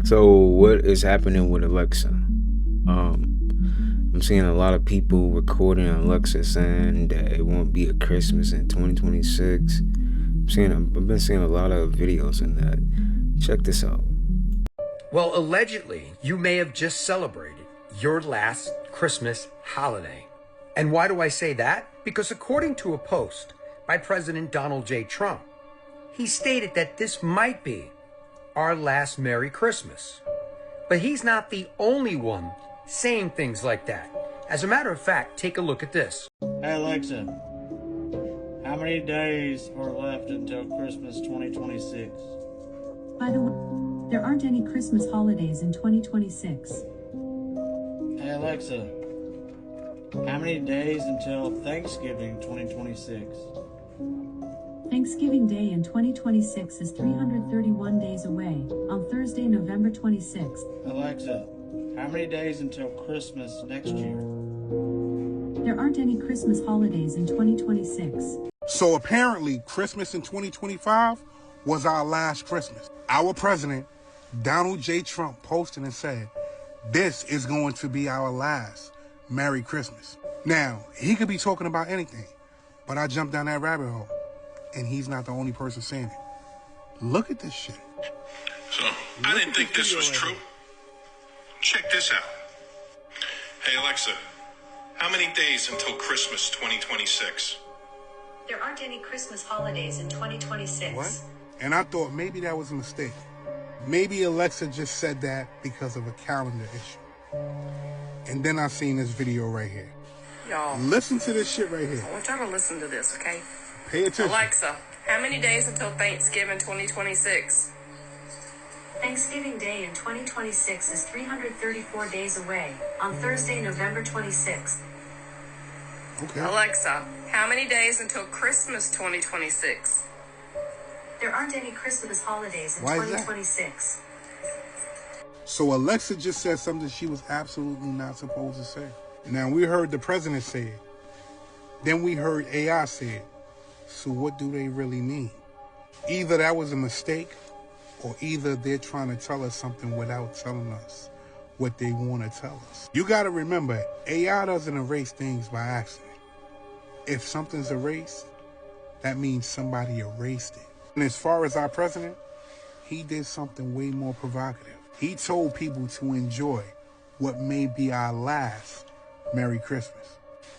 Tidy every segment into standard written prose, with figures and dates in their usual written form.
So what is happening with Alexa? I'm seeing a lot of people recording Alexa saying that it won't be a Christmas in 2026. I've been seeing a lot of videos in that. Check this out. Well, allegedly, you may have just celebrated your last Christmas holiday. And why do I say that? Because according to a post by President Donald J. Trump, he stated that this might be our last Merry Christmas. But he's not the only one saying things like that. As a matter of fact, take a look at this. Hey Alexa, how many days are left until Christmas 2026? By the way, there aren't any Christmas holidays in 2026. Hey Alexa, how many days until Thanksgiving 2026? Thanksgiving Day in 2026 is 331 days away, on Thursday, November 26th. Alexa, how many days until Christmas next year? There aren't any Christmas holidays in 2026. So apparently, Christmas in 2025 was our last Christmas. Our president, Donald J. Trump, posted and said, this is going to be our last Merry Christmas. Now, he could be talking about anything, but I jumped down that rabbit hole, and he's not the only person saying it. Look at this shit. So, I didn't think this was true. Check this out. Hey, Alexa, how many days until Christmas 2026? There aren't any Christmas holidays in 2026. What? And I thought maybe that was a mistake. Maybe Alexa just said that because of a calendar issue. And then I seen this video right here. Y'all, listen to this shit right here. I want y'all to listen to this, okay? Pay attention. Alexa, how many days until Thanksgiving 2026? Thanksgiving Day in 2026 is 334 days away, on Thursday, November 26th. Okay. Alexa, how many days until Christmas 2026? There aren't any Christmas holidays in Why is that? 2026. So Alexa just said something she was absolutely not supposed to say. Now, we heard the president say it. Then we heard AI say it. So what do they really mean? Either that was a mistake, or either they're trying to tell us something without telling us what they want to tell us. You got to remember, AI doesn't erase things by accident. If something's erased, that means somebody erased it. And as far as our president, he did something way more provocative. He told people to enjoy what may be our last Merry Christmas.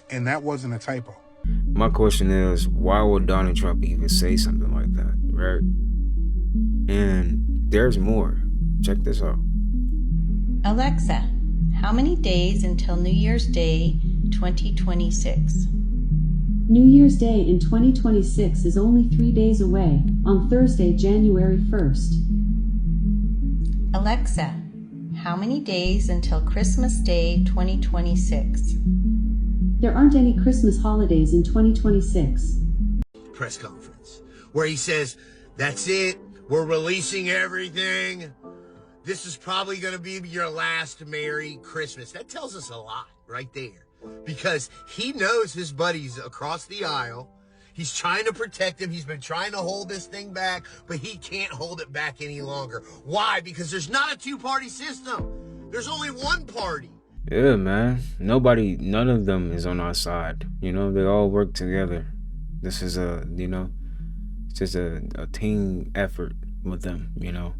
And that wasn't a typo. My question is, why would Donald Trump even say something like that, right? And there's more. Check this out. Alexa, how many days until New Year's Day 2026? New Year's Day in 2026 is only 3 days away, on Thursday, January 1st. Alexa, how many days until Christmas Day 2026? There aren't any Christmas holidays in 2026. Press conference where he says, that's it, we're releasing everything. This is probably going to be your last Merry Christmas. That tells us a lot right there, because he knows his buddies across the aisle. He's trying to protect them. He's been trying to hold this thing back, but he can't hold it back any longer. Why? Because there's not a two-party system. There's only one party. Yeah, man. None of them is on our side. You know, they all work together. This is it's just a team effort with them, you know.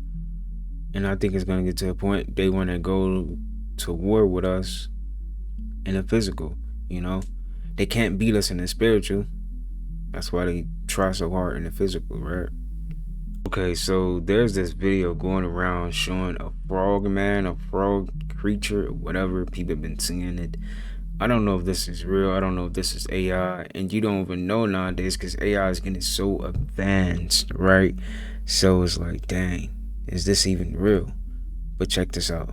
And I think it's going to get to a point they want to go to war with us in the physical, you know. They can't beat us in the spiritual. That's why they try so hard in the physical, right? Okay, so there's this video going around showing a frog man, a frog creature, whatever. People have been seeing it. I don't know if this is real. I don't know if this is AI. And you don't even know nowadays because AI is getting so advanced, right? So it's like, dang, is this even real? But check this out.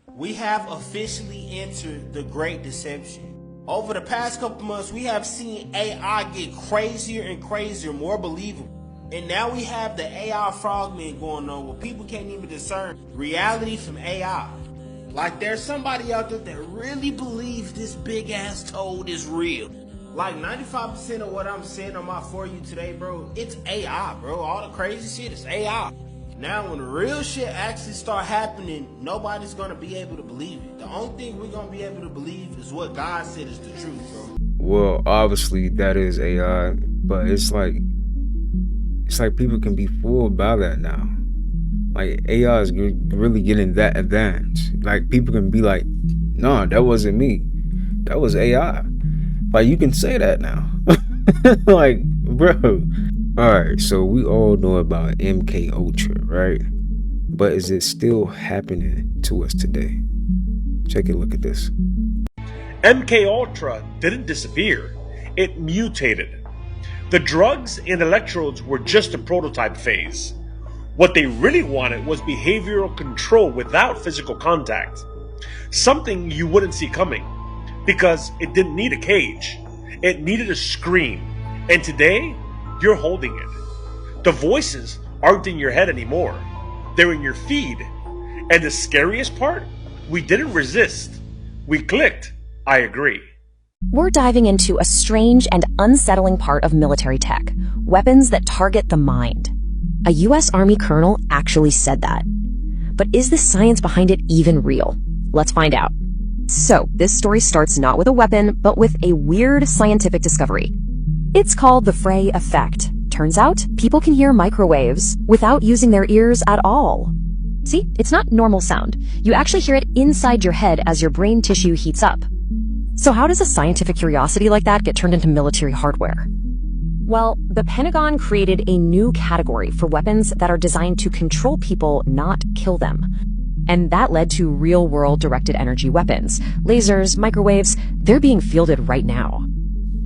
We have officially entered the Great Deception. Over the past couple months, we have seen AI get crazier and crazier, more believable. And now we have the AI frogmen going on where people can't even discern reality from AI. Like there's somebody out there that really believes this big ass toad is real. Like 95% of what I'm saying on my For You today, bro, it's AI, bro. All the crazy shit is AI. Now when real shit actually start happening, nobody's gonna be able to believe it. The only thing we're gonna be able to believe is what God said is the truth, bro. Well, obviously that is AI, but it's like people can be fooled by that now. Like AI is really getting that advanced. Like people can be like, "No, that wasn't me. That was AI." Like you can say that now. Like, bro. All right, so we all know about MK Ultra, right? But is it still happening to us today? Take a look at this. MK Ultra didn't disappear. It mutated. The drugs and electrodes were just a prototype phase. What they really wanted was behavioral control without physical contact. Something you wouldn't see coming, because it didn't need a cage. It needed a screen. And today, you're holding it. The voices aren't in your head anymore. They're in your feed. And the scariest part? We didn't resist. We clicked, "I agree." We're diving into a strange and unsettling part of military tech, weapons that target the mind. A US Army colonel actually said that. But is the science behind it even real? Let's find out. So, this story starts not with a weapon, but with a weird scientific discovery. It's called the Frey effect. Turns out, people can hear microwaves without using their ears at all. See, it's not normal sound. You actually hear it inside your head as your brain tissue heats up. So how does a scientific curiosity like that get turned into military hardware? Well, the Pentagon created a new category for weapons that are designed to control people, not kill them. And that led to real-world directed energy weapons. Lasers, microwaves, they're being fielded right now.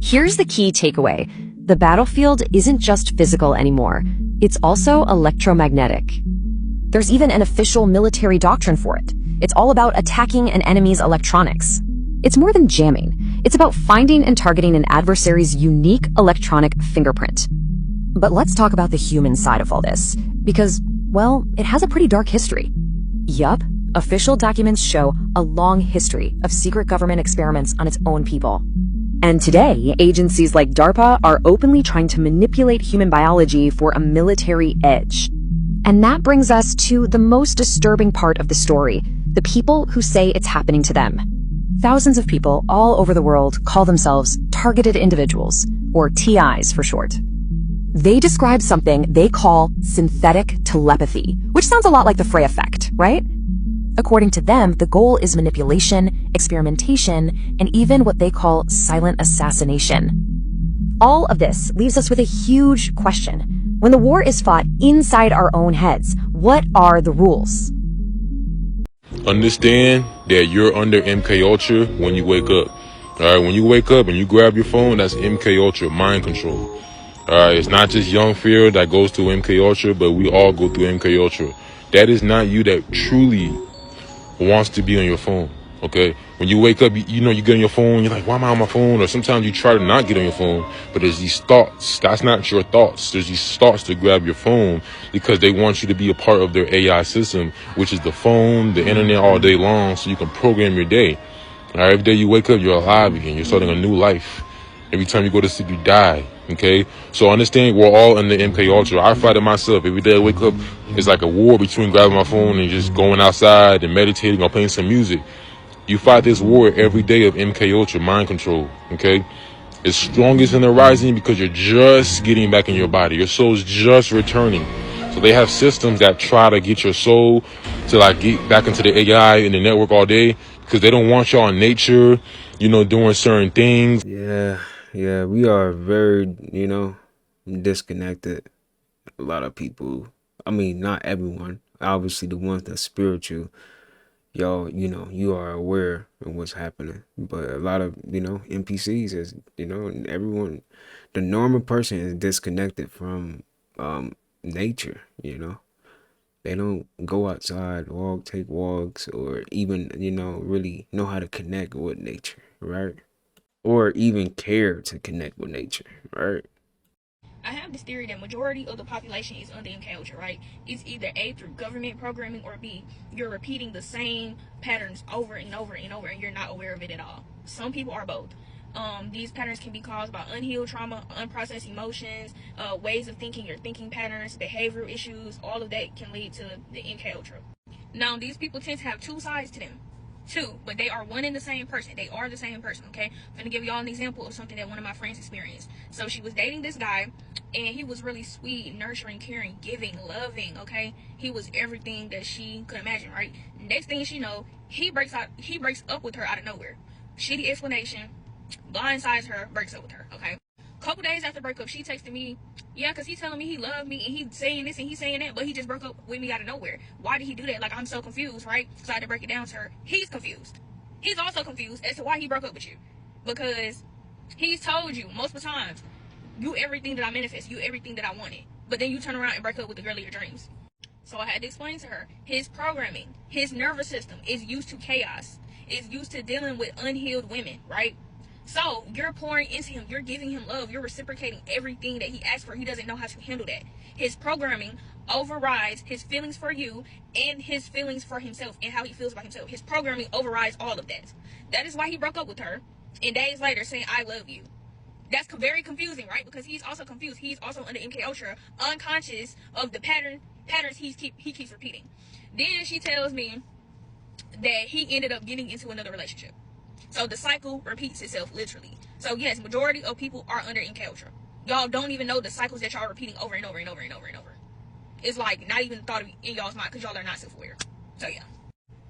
Here's the key takeaway. The battlefield isn't just physical anymore. It's also electromagnetic. There's even an official military doctrine for it. It's all about attacking an enemy's electronics. It's more than jamming. It's about finding and targeting an adversary's unique electronic fingerprint. But let's talk about the human side of all this, because, well, it has a pretty dark history. Yup, official documents show a long history of secret government experiments on its own people. And today, agencies like DARPA are openly trying to manipulate human biology for a military edge. And that brings us to the most disturbing part of the story, the people who say it's happening to them. Thousands of people all over the world call themselves targeted individuals, or TIs for short. They describe something they call synthetic telepathy, which sounds a lot like the Frey effect, right? According to them, the goal is manipulation, experimentation, and even what they call silent assassination. All of this leaves us with a huge question. When the war is fought inside our own heads, what are the rules? Understand that you're under MK Ultra when you wake up. Alright, when you wake up and you grab your phone, that's MK Ultra, mind control. Alright, it's not just young fear that goes through MK Ultra, but we all go through MK Ultra. That is not you that truly wants to be on your phone. Okay, when you wake up, you know you get on your phone, you're like, why am I on my phone? Or sometimes you try to not get on your phone, but there's these thoughts. That's not your thoughts. There's these thoughts to grab your phone because they want you to be a part of their AI system, which is the phone, the internet all day long, so you can program your day. All right, every day you wake up, you're alive again. You're starting a new life. Every time you go to sleep, you die. Okay, so understand we're all in the MK Ultra. I fight it myself. Every day I wake up, it's like a war between grabbing my phone and just going outside and meditating or playing some music. You fight this war every day of MK Ultra, mind control, okay? It's strongest in the rising because you're just getting back in your body. Your soul's just returning. So they have systems that try to get your soul to like get back into the AI and the network all day because they don't want y'all in nature, you know, doing certain things. Yeah, we are very, disconnected. A lot of people, I mean, not everyone, obviously the ones that's spiritual, y'all, you are aware of what's happening. But a lot of, NPCs is, everyone, the normal person is disconnected from nature, They don't go outside, take walks, or even, really know how to connect with nature, right? Or even care to connect with nature, right? I have this theory that majority of the population is under MK Ultra, right? It's either A, through government programming, or B, you're repeating the same patterns over and over and over and you're not aware of it at all. Some people are both. These patterns can be caused by unhealed trauma, unprocessed emotions, ways of thinking, your thinking patterns, behavioral issues. All of that can lead to the MK Ultra. Now, these people tend to have two sides to them. Two, but they are one and the same person. They are the same person, okay? I'm gonna give y'all an example of something that one of my friends experienced. So she was dating this guy, and he was really sweet, nurturing, caring, giving, loving, okay? He was everything that she could imagine, right? Next thing she know, he breaks up with her out of nowhere. Shitty explanation, blindsides her, breaks up with her, okay? Couple days after breakup, she texted me, yeah, because he's telling me he loved me, and he's saying this and he's saying that, but he just broke up with me out of nowhere. Why did he do that? Like, I'm so confused, right? So I had to break it down to her. He's confused. He's also confused as to why he broke up with you. Because he's told you multiple times, you everything that I manifest, you everything that I wanted. But then you turn around and break up with the girl of your dreams. So I had to explain to her, his programming, his nervous system is used to chaos. Is used to dealing with unhealed women, right? So you're pouring into him, you're giving him love, you're reciprocating everything that he asks for. He doesn't know how to handle that. His programming overrides his feelings for you and his feelings for himself and how he feels about himself. His programming overrides all of that. That is why he broke up with her, and days later saying, I love you. That's very confusing, right? Because he's also confused. He's also under MK Ultra, unconscious of the patterns he keeps repeating. Then she tells me that he ended up getting into another relationship. So the cycle repeats itself, literally. So yes, majority of people are under MK Ultra. Y'all don't even know the cycles that y'all are repeating over and over and over and over and over. It's like not even thought of in y'all's mind because y'all are not self-aware. So yeah.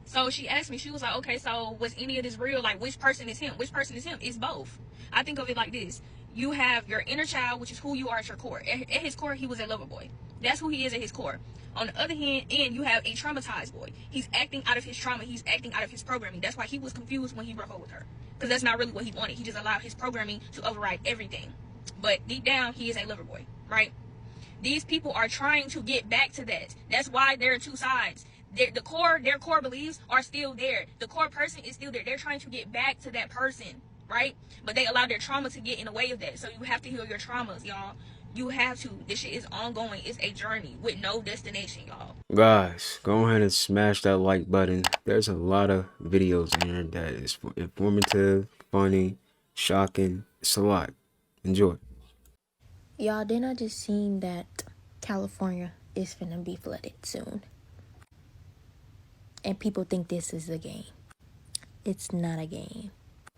So she asked me, she was like, okay, so was any of this real? Like, which person is him? Which person is him? It's both. I think of it like this. You have your inner child, which is who you are at your core. At his core, he was a lover boy. That's who he is at his core. On the other hand, you have a traumatized boy. He's acting out of his trauma. He's acting out of his programming. That's why he was confused when he broke up with her. Because that's not really what he wanted. He just allowed his programming to override everything. But deep down, he is a lover boy, right? These people are trying to get back to that. That's why there are two sides. Their core beliefs are still there. The core person is still there. They're trying to get back to that person, right? But they allow their trauma to get in the way of that. So you have to heal your traumas, y'all. You have to. This shit is ongoing. It's a journey with no destination, y'all. Guys, go ahead and smash that like button. There's a lot of videos in here that is informative, funny, shocking. It's a lot. Enjoy. Y'all, then I just seen that California is finna be flooded soon. And people think this is a game. It's not a game.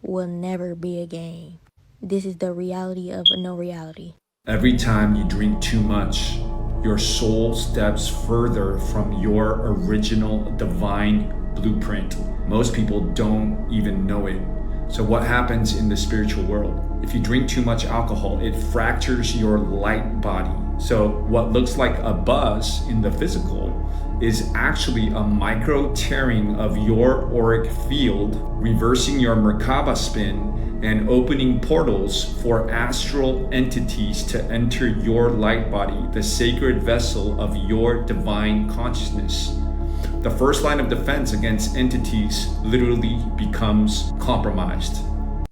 Will never be a game. This is the reality of no reality. Every time you drink too much, your soul steps further from your original divine blueprint. Most people don't even know it. So what happens in the spiritual world? If you drink too much alcohol, it fractures your light body. So what looks like a buzz in the physical is actually a micro tearing of your auric field, reversing your Merkaba spin and opening portals for astral entities to enter your light body, the sacred vessel of your divine consciousness. The first line of defense against entities literally becomes compromised.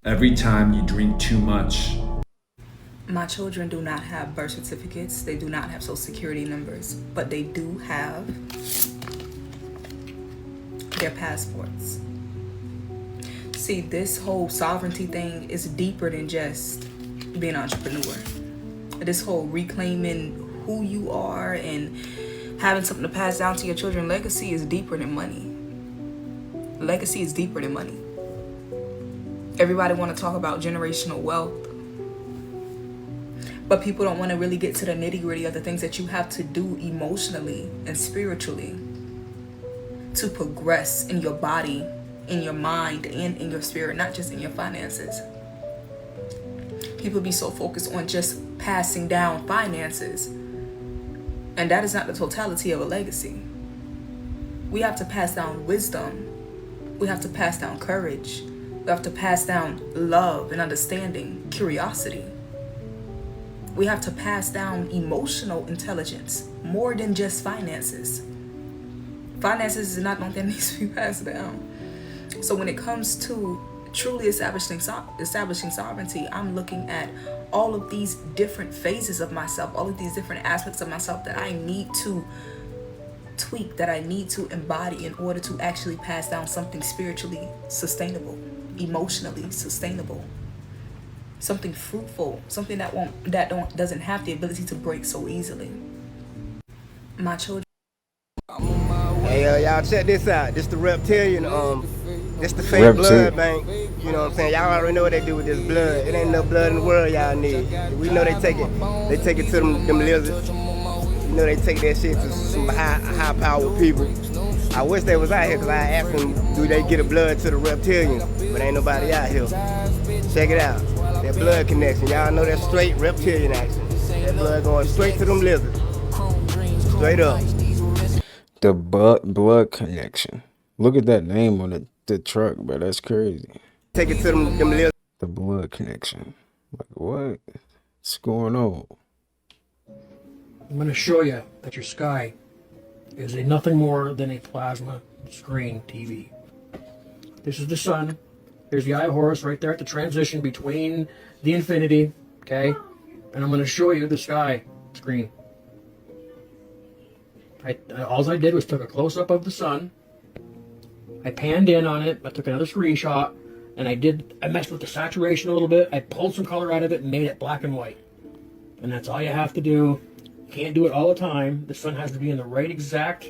Every time you drink too much. My children do not have birth certificates. They do not have social security numbers, but they do have their passports. See, this whole sovereignty thing is deeper than just being an entrepreneur. This whole reclaiming who you are and having something to pass down to your children, legacy is deeper than money. Legacy is deeper than money. Everybody want to talk about generational wealth, but people don't want to really get to the nitty-gritty of the things that you have to do emotionally and spiritually to progress in your body, in your mind, and in your spirit, not just in your finances. People be so focused on just passing down finances, and that is not the totality of a legacy. We have to pass down wisdom. We have to pass down courage. We have to pass down love and understanding, curiosity. We have to pass down emotional intelligence more than just finances. Finances is not one thing that needs to be passed down. So when it comes to truly establishing sovereignty, I'm looking at all of these different phases of myself, all of these different aspects of myself that I need to tweak, that I need to embody in order to actually pass down something spiritually sustainable, emotionally sustainable. something fruitful, something doesn't have the ability to break so easily. My children. Hey, y'all check this out. This the reptilian. This the fake blood bank. You know what I'm saying? Y'all already know what they do with this blood. It ain't no blood in the world y'all need. We know they take it. They take it to them lizards. You know they take that shit to some high powered people. I wish they was out here because I asked them, do they get a blood to the reptilians? But ain't nobody out here. Check it out. That blood connection. Y'all know that straight reptilian action. That blood going straight to them lizards. Straight up. The blood connection. Look at that name on the truck, bro. That's crazy. Take it to them lizards. The blood connection. Like, what? What's going on? I'm going to show you that your sky is nothing more than a plasma screen TV. This is the sun. Here's the eye of Horus right there at the transition between the infinity, okay? And I'm going to show you the sky screen. All I did was took a close-up of the sun. I panned in on it. I took another screenshot, and I messed with the saturation a little bit. I pulled some color out of it and made it black and white. And that's all you have to do. You can't do it all the time. The sun has to be in the right exact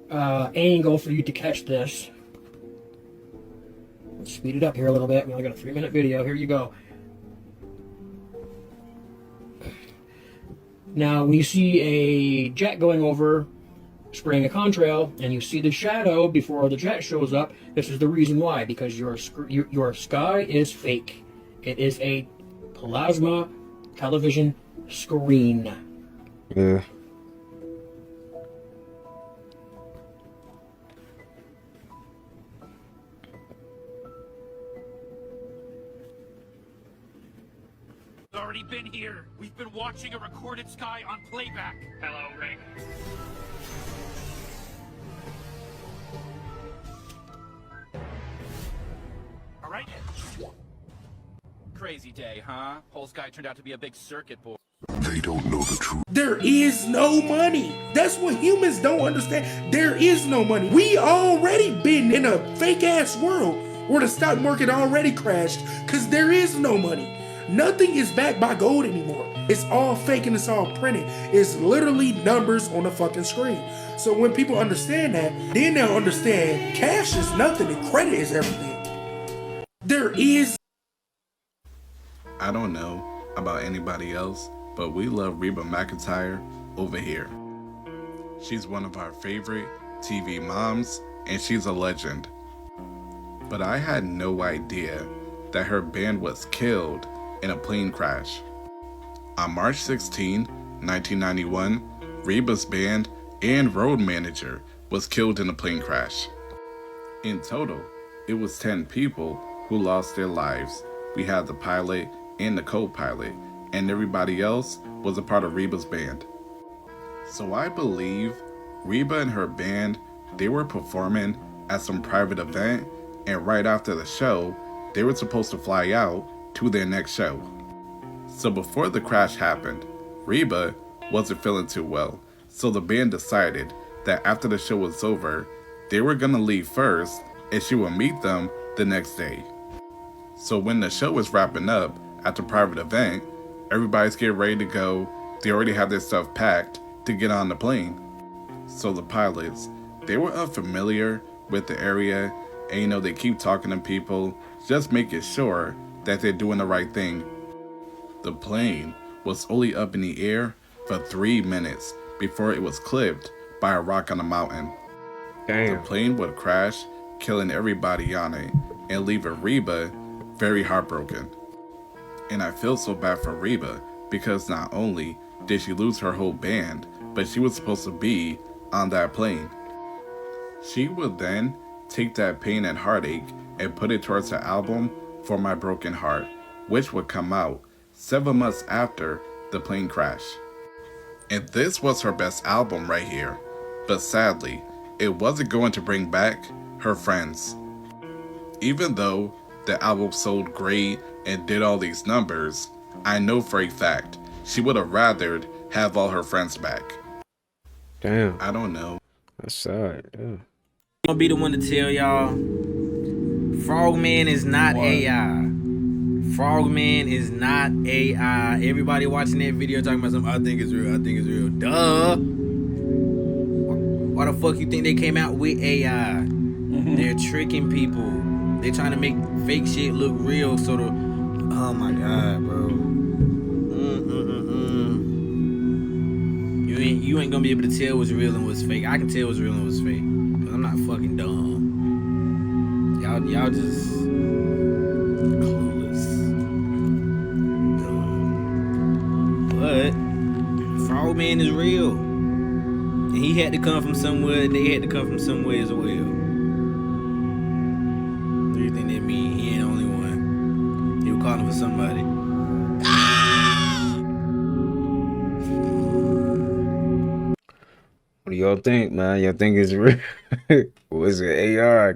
angle for you to catch this. Let's speed it up here a little bit. We only got a 3-minute video. Here you go. Now, when you see a jet going over, spraying a contrail, and you see the shadow before the jet shows up, this is the reason why. Because your sky is fake. It is a plasma television screen. Yeah. Already been here. We've been watching a recorded sky on playback. Hello, Rick. All right. Crazy day, huh? Whole sky turned out to be a big circuit board. They don't know the truth. There is no money. That's what humans don't understand. There is no money. We already been in a fake ass world where the stock market already crashed because there is no money. Nothing is backed by gold anymore. It's all fake and it's all printed. It's literally numbers on the fucking screen. So when people understand that, then they'll understand cash is nothing and credit is everything. There is. I don't know about anybody else, but we love Reba McEntire over here. She's one of our favorite TV moms, and she's a legend. But I had no idea that her band was killed in a plane crash. On March 16, 1991, Reba's band and road manager was killed in a plane crash. In total, it was 10 people who lost their lives. We had the pilot and the co-pilot, and everybody else was a part of Reba's band. So I believe Reba and her band, they were performing at some private event, and right after the show, they were supposed to fly out to their next show. So before the crash happened, Reba wasn't feeling too well, so the band decided that after the show was over, they were gonna leave first and she would meet them the next day. So when the show was wrapping up at the private event, everybody's getting ready to go. They already have their stuff packed to get on the plane. So the pilots, they were unfamiliar with the area, and they keep talking to people, just making sure that they're doing the right thing. The plane was only up in the air for 3 minutes before it was clipped by a rock on a mountain. Damn. The plane would crash, killing everybody on it, and leaving Reba very heartbroken. And I feel so bad for Reba because not only did she lose her whole band, but she was supposed to be on that plane. She would then take that pain and heartache and put it towards her album For My Broken Heart, which would come out 7 months after the plane crash. And this was her best album right here, but sadly, it wasn't going to bring back her friends. Even though the album sold great and did all these numbers, I know for a fact she would have rathered have all her friends back. Damn. I don't know. That's sad. Yeah. I'll be the one to tell y'all, Frogman is not AI. Frogman is not AI. Everybody watching that video talking about something, I think it's real, I think it's real. Duh. Why the fuck you think they came out with AI? They're tricking people. They're trying to make fake shit look real, so the, oh my god, bro. You ain't gonna be able to tell what's real and what's fake. I can tell what's real and what's fake. Cause I'm not fucking dumb. Y'all just clueless. Dumb. But Frogman is real. And he had to come from somewhere, and they had to come from somewhere as well. What do you think that mean? He ain't the only one. He was calling for somebody. What do y'all think, man? Y'all think it's real? Was it AI?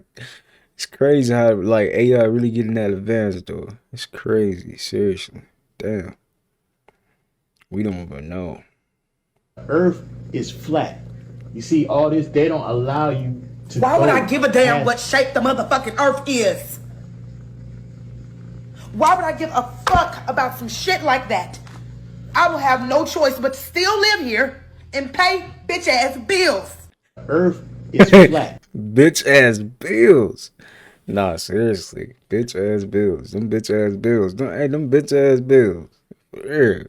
It's crazy how like AI really getting that advanced though. It's crazy, seriously. Damn. We don't even know. Earth is flat. You see all this, they don't allow you to. Why would I give a damn what shape the motherfucking earth is? Why would I give a fuck about some shit like that? I will have no choice but to still live here and pay bitch ass bills. Earth is flat. Bitch ass bills. Nah, seriously. Bitch ass bills. Them bitch ass bills. Hey, them bitch ass bills. Yeah.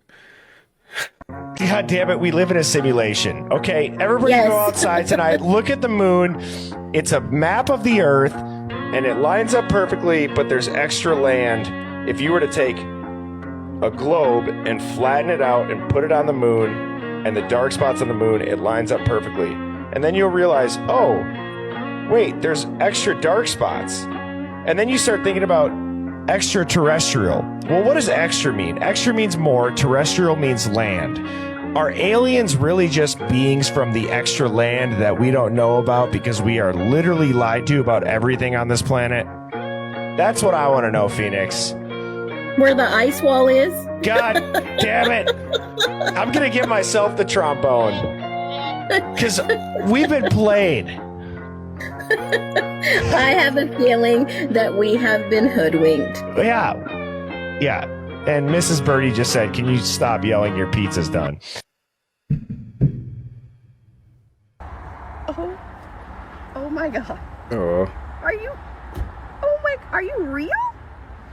God damn it, we live in a simulation. Okay, everybody go outside tonight, look at the moon. It's a map of the earth, and it lines up perfectly, but there's extra land. If you were to take a globe and flatten it out and put it on the moon, and the dark spots on the moon, it lines up perfectly. And then you'll realize, oh, wait, there's extra dark spots. And then you start thinking about extraterrestrial. Well, what does extra mean? Extra means more, terrestrial means land. Are aliens really just beings from the extra land that we don't know about because we are literally lied to about everything on this planet? That's what I want to know, Phoenix. Where the ice wall is? God damn it. I'm going to give myself the trombone. Because we've been played. I have a feeling that we have been hoodwinked. Yeah. Yeah. And Mrs. Birdie just said, can you stop yelling? Your pizza's done. Oh my God. Oh. Are you real?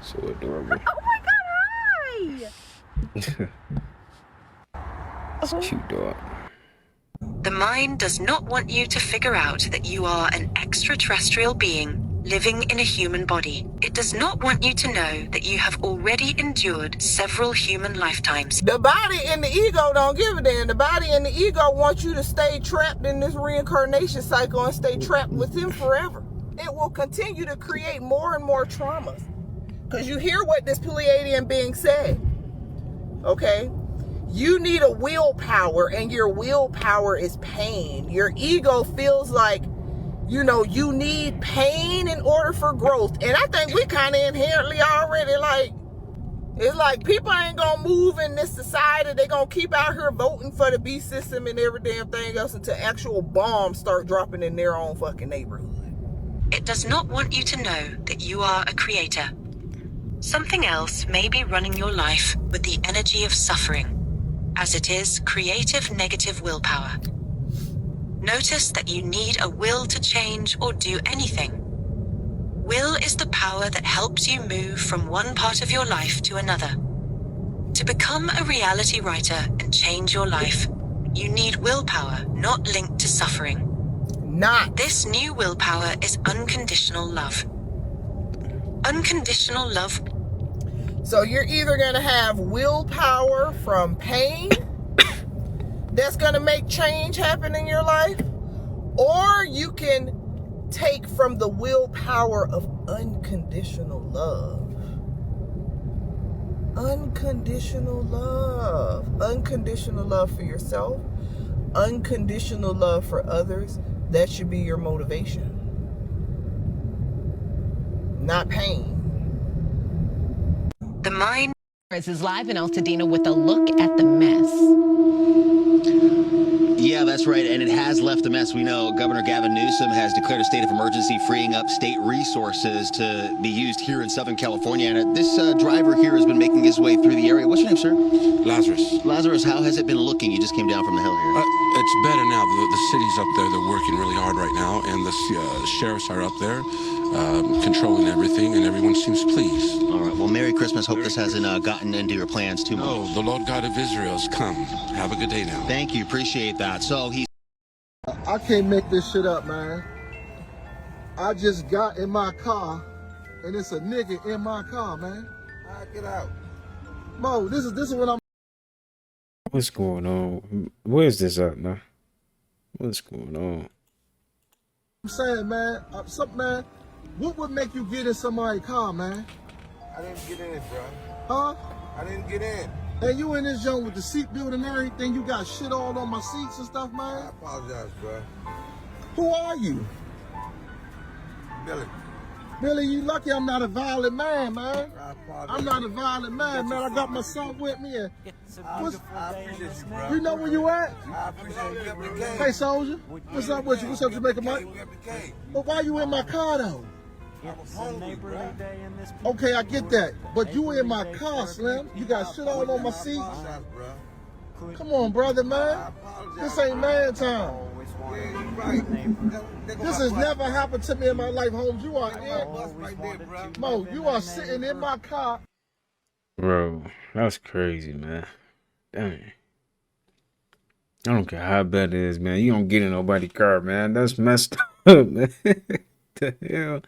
So adorable. Oh my God, hi! It's cute dog. The mind does not want you to figure out that you are an extraterrestrial being living in a human body. It does not want you to know that you have already endured several human lifetimes. The body and the ego don't give a damn. The body and the ego want you to stay trapped in this reincarnation cycle and stay trapped with him forever. It will continue to create more and more traumas. Because you hear what this Pleiadian being said. Okay? You need a willpower, and your willpower is pain. Your ego feels like, you know, you need pain in order for growth. And I think we kind of inherently already like, it's like people ain't gonna move in this society. They gonna keep out here voting for the beast system and every damn thing else until actual bombs start dropping in their own fucking neighborhood. It does not want you to know that you are a creator. Something else may be running your life with the energy of suffering, as it is creative negative willpower. Notice that you need a will to change or do anything. Will is the power that helps you move from one part of your life to another. To become a reality writer and change your life, you need willpower not linked to suffering. This new willpower is unconditional love. Unconditional love. So you're either going to have willpower from pain that's going to make change happen in your life, or you can take from the willpower of unconditional love. Unconditional love. Unconditional love for yourself. Unconditional love for others. That should be your motivation. Not pain. The mind is live in Altadena with a look at the mess. Yeah, that's right, and it has left a mess. We know Governor Gavin Newsom has declared a state of emergency, freeing up state resources to be used here in Southern California. And this driver here has been making his way through the area. What's your name, sir? Lazarus. Lazarus, how has it been looking? You just came down from the hill here. It's better now. The city's up there. They're working really hard right now, and the sheriffs are up there controlling everything, and everyone seems pleased. All right. Well, Merry Christmas. Hope this hasn't gotten into your plans too much. Oh, the Lord God of Israel's come. Have a good day now. Thank you. Appreciate that. So he's... I can't make this shit up, man. I just got in my car, and it's a nigga in my car, man. All right, get out. Mo, this is what I'm... What's going on? Where's this at, man? What's going on? I'm saying, man, man, what would make you get in somebody's car, man? I didn't get in it, bro. Huh? I didn't get in. And you in this joint with the seat built and everything, you got shit all on my seats and stuff, man? I apologize, bro. Who are you? Billy. Billy, you lucky I'm not a violent man, man. I apologize. I'm not a violent man, man. I got my son with me. And I appreciate you, bro. you know where you at? I appreciate you. We up the game. Hey, soldier. What's up with you? What's up, Jamaica Mike? We up the game. But why you in my car, though? I was hungry, bro. Okay, I get that. But you in my car, Slim. You got shit all on my seat. Come on, brother, man. This ain't man time. This has never happened to me in my life, Holmes. You are in. Mo, you are sitting in my car. Bro, that's crazy, man. Dang. I don't care how bad it is, man. You don't get in nobody's car, man. That's messed up, man. The hell?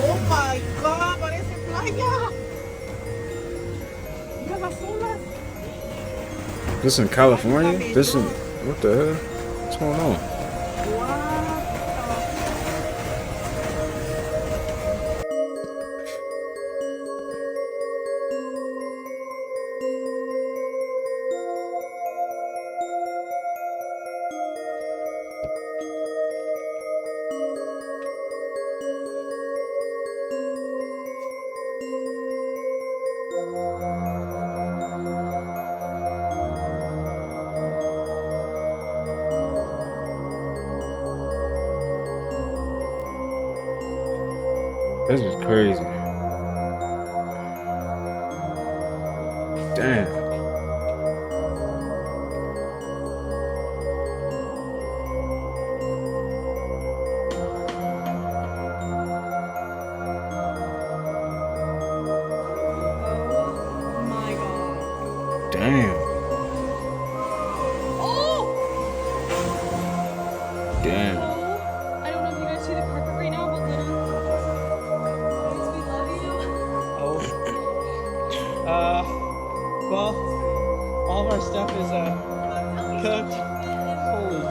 Oh my God, parece playa. Mira las olas. This in California? This in, what the hell? What's going on? This is crazy. Damn. Damn. Damn. I don't know if you guys see the carpet right now, but literally, we love you. Well, all of our stuff is cooked. Holy.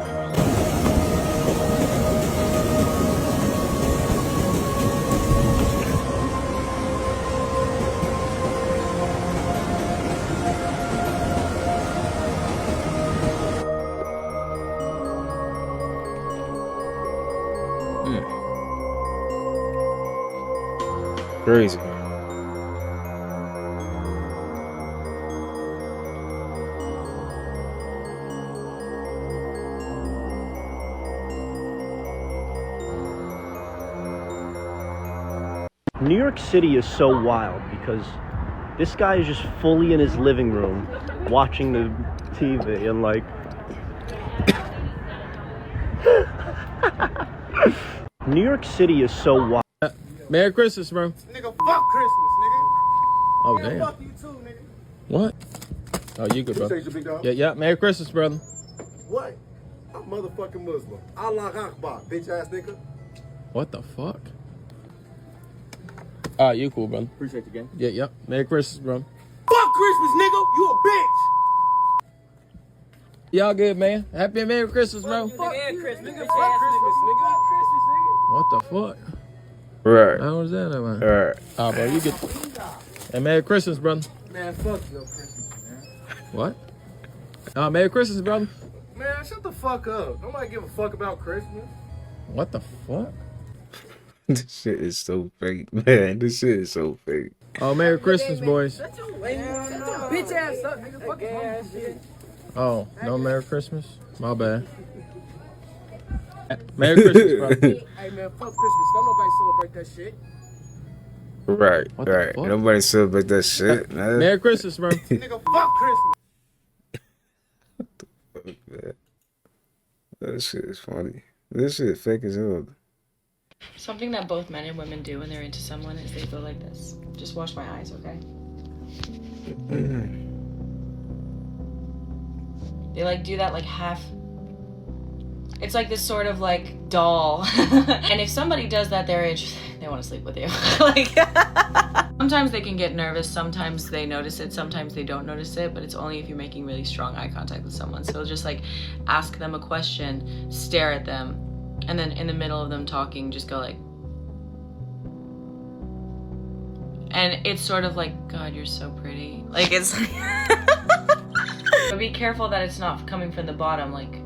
Crazy. New York City is so wild because this guy is just fully in his living room watching the TV and like New York City is so wild. Merry Christmas, bro. Nigga, fuck Christmas, nigga. Oh, Nigga, damn. fuck you too, nigga. What? Oh, you good, bro. Appreciate you, big dog. Yeah. Merry Christmas, brother. What? I'm motherfucking Muslim. Allah Akbar, bitch ass nigga. What the fuck? You cool, brother. Appreciate you, gang. Yeah. Merry Christmas, bro. Fuck Christmas, nigga. You a bitch. Y'all good, man? Happy Merry Christmas, bro. Fuck Christmas, nigga. Fuck Christmas, nigga. Fuck Christmas, nigga. What the fuck? Right. I don't understand that, man. Alright. Oh, bro, you get. Hey, Merry Christmas, brother. Man, fuck your Christmas, man. What? Merry Christmas, brother. Man, shut the fuck up. Nobody give a fuck about Christmas. What the fuck? This shit is so fake, man. This shit is so fake. Oh, Merry Christmas, boys. Man, bitch ass up, nigga. Fuck ass. Oh, no Merry Christmas? My bad. Merry Christmas, brother. Hey man, fuck Christmas. Don't nobody celebrate that shit. Right, What the right. fuck? Nobody celebrate that shit, man. Merry Christmas, bro. Nigga, fuck Christmas. Man. That shit is funny. This shit fake as hell. Something that both men and women do when they're into someone is they go like this. Just wash my eyes, okay? They like do that like half. It's like this sort of like doll. And if somebody does that, they want to sleep with you. Like sometimes they can get nervous, sometimes they notice it, sometimes they don't notice it, but it's only if you're making really strong eye contact with someone. So just like ask them a question, stare at them, and then in the middle of them talking, just go like, and it's sort of like, God, you're so pretty. Like it's but be careful that it's not coming from the bottom. Like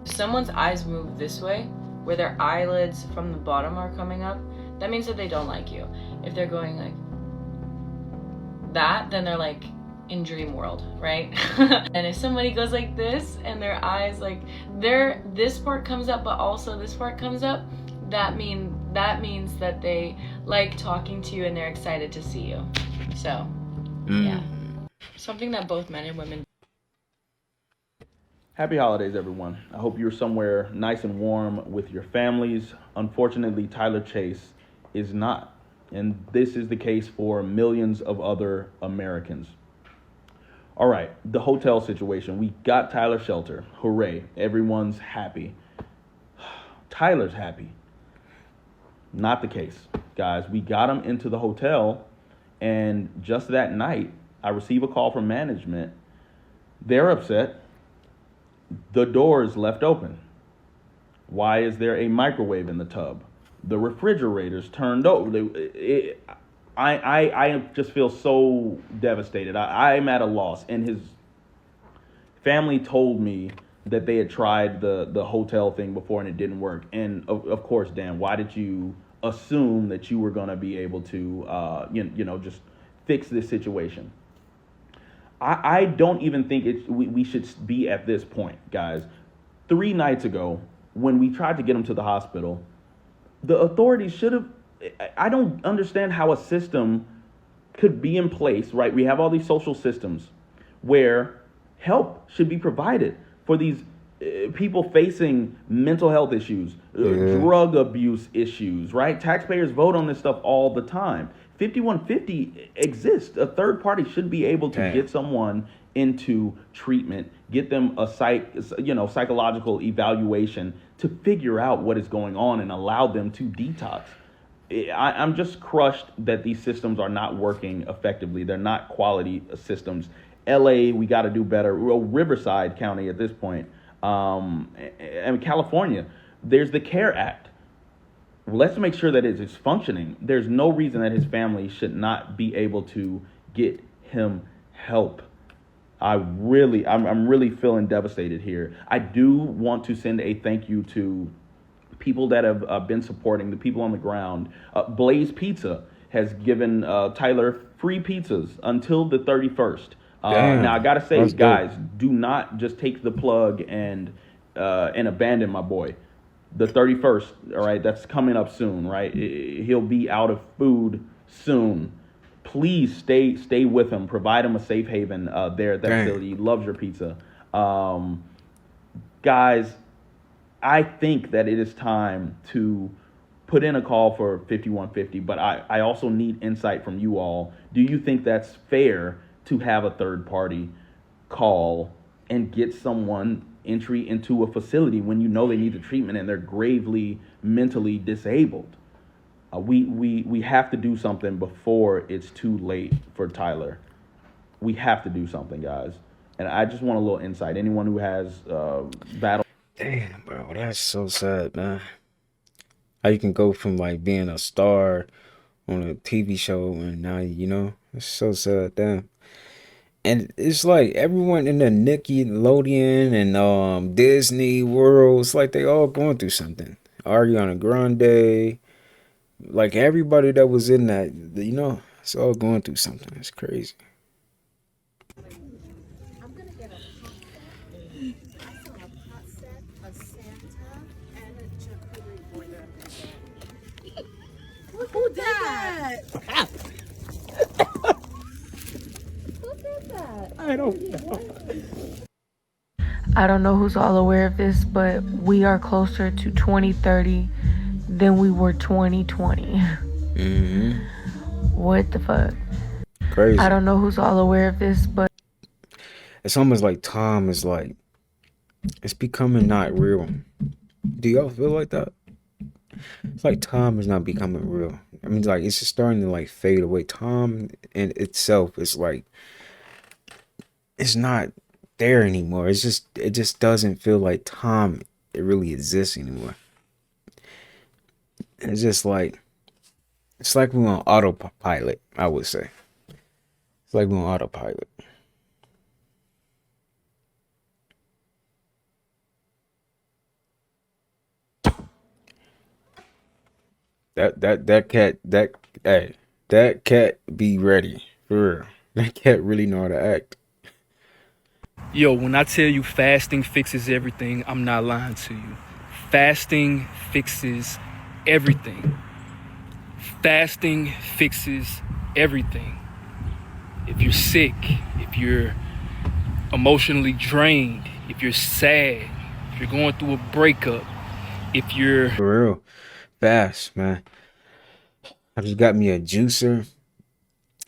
if someone's eyes move this way, where their eyelids from the bottom are coming up, that means that they don't like you. If they're going like that, then they're like in dream world, right? And if somebody goes like this and their eyes like this part comes up but also this part comes up, that means that they like talking to you and they're excited to see you. So yeah, something that both men and women. Happy holidays, everyone. I hope you're somewhere nice and warm with your families. Unfortunately, Tyler Chase is not. And this is the case for millions of other Americans. All right, the hotel situation. We got Tyler shelter. Hooray. Everyone's happy. Tyler's happy. Not the case, guys. We got him into the hotel, and just that night, I receive a call from management. They're upset. The door is left open. Why is there a microwave in the tub? The refrigerator's turned over. I just feel so devastated. I'm at a loss. And his family told me that they had tried the hotel thing before and it didn't work. And of course, Dan, why did you assume that you were going to be able to, just fix this situation? I don't even think we should be at this point, guys. 3 nights ago, when we tried to get him to the hospital, the authorities should have. I don't understand how a system could be in place, right? We have all these social systems where help should be provided for these people facing mental health issues, drug abuse issues, right? Taxpayers vote on this stuff all the time. 5150 exists. A third party should be able to get someone into treatment, get them a psychological evaluation to figure out what is going on and allow them to detox. I'm just crushed that these systems are not working effectively. They're not quality systems. LA, we got to do better. Riverside County at this point, and California, there's the CARE Act. Let's make sure that it is functioning. There's no reason that his family should not be able to get him help. I'm really feeling devastated here. I do want to send a thank you to people that have been supporting, the people on the ground. Blaze Pizza has given Tyler free pizzas until the 31st. Now I gotta say, guys, do not just take the plug and abandon my boy. The 31st, all right, that's coming up soon, right? He'll be out of food soon. Please stay with him. Provide him a safe haven there at that facility. He loves your pizza. Guys, I think that it is time to put in a call for 5150, but I also need insight from you all. Do you think that's fair to have a third party call and get someone entry into a facility when you know they need the treatment and they're gravely mentally disabled? We have to do something before it's too late for Tyler. We have to do something, guys. And I just want a little insight. Anyone who has battle. Damn, bro, that's so sad, man. How you can go from like being a star on a TV show and now, it's so sad, damn. And it's like everyone in the Nickelodeon and Disney World, it's like they all going through something. Ariana Grande, like everybody that was in that, it's all going through something. It's crazy. that? Look at that. I don't know. I don't know who's all aware of this, but we are closer to 2030 than we were 2020. Mm-hmm. What the fuck? Crazy. I don't know who's all aware of this, but It's almost like time is like, it's becoming not real. Do y'all feel like that? It's like time is not becoming real. I mean, like, it's just starting to like fade away. Time in itself is like, it's not there anymore. It just doesn't feel like time, it really exists anymore. It's just like, it's like we're on autopilot, I would say. It's like we're on autopilot. That cat be ready for real. That cat really know how to act. Yo, when I tell you fasting fixes everything, I'm not lying to you. Fasting fixes everything. Fasting fixes everything. If you're sick, if you're emotionally drained, if you're sad, if you're going through a breakup, if you're... For real. Fast, man. I just got me a juicer.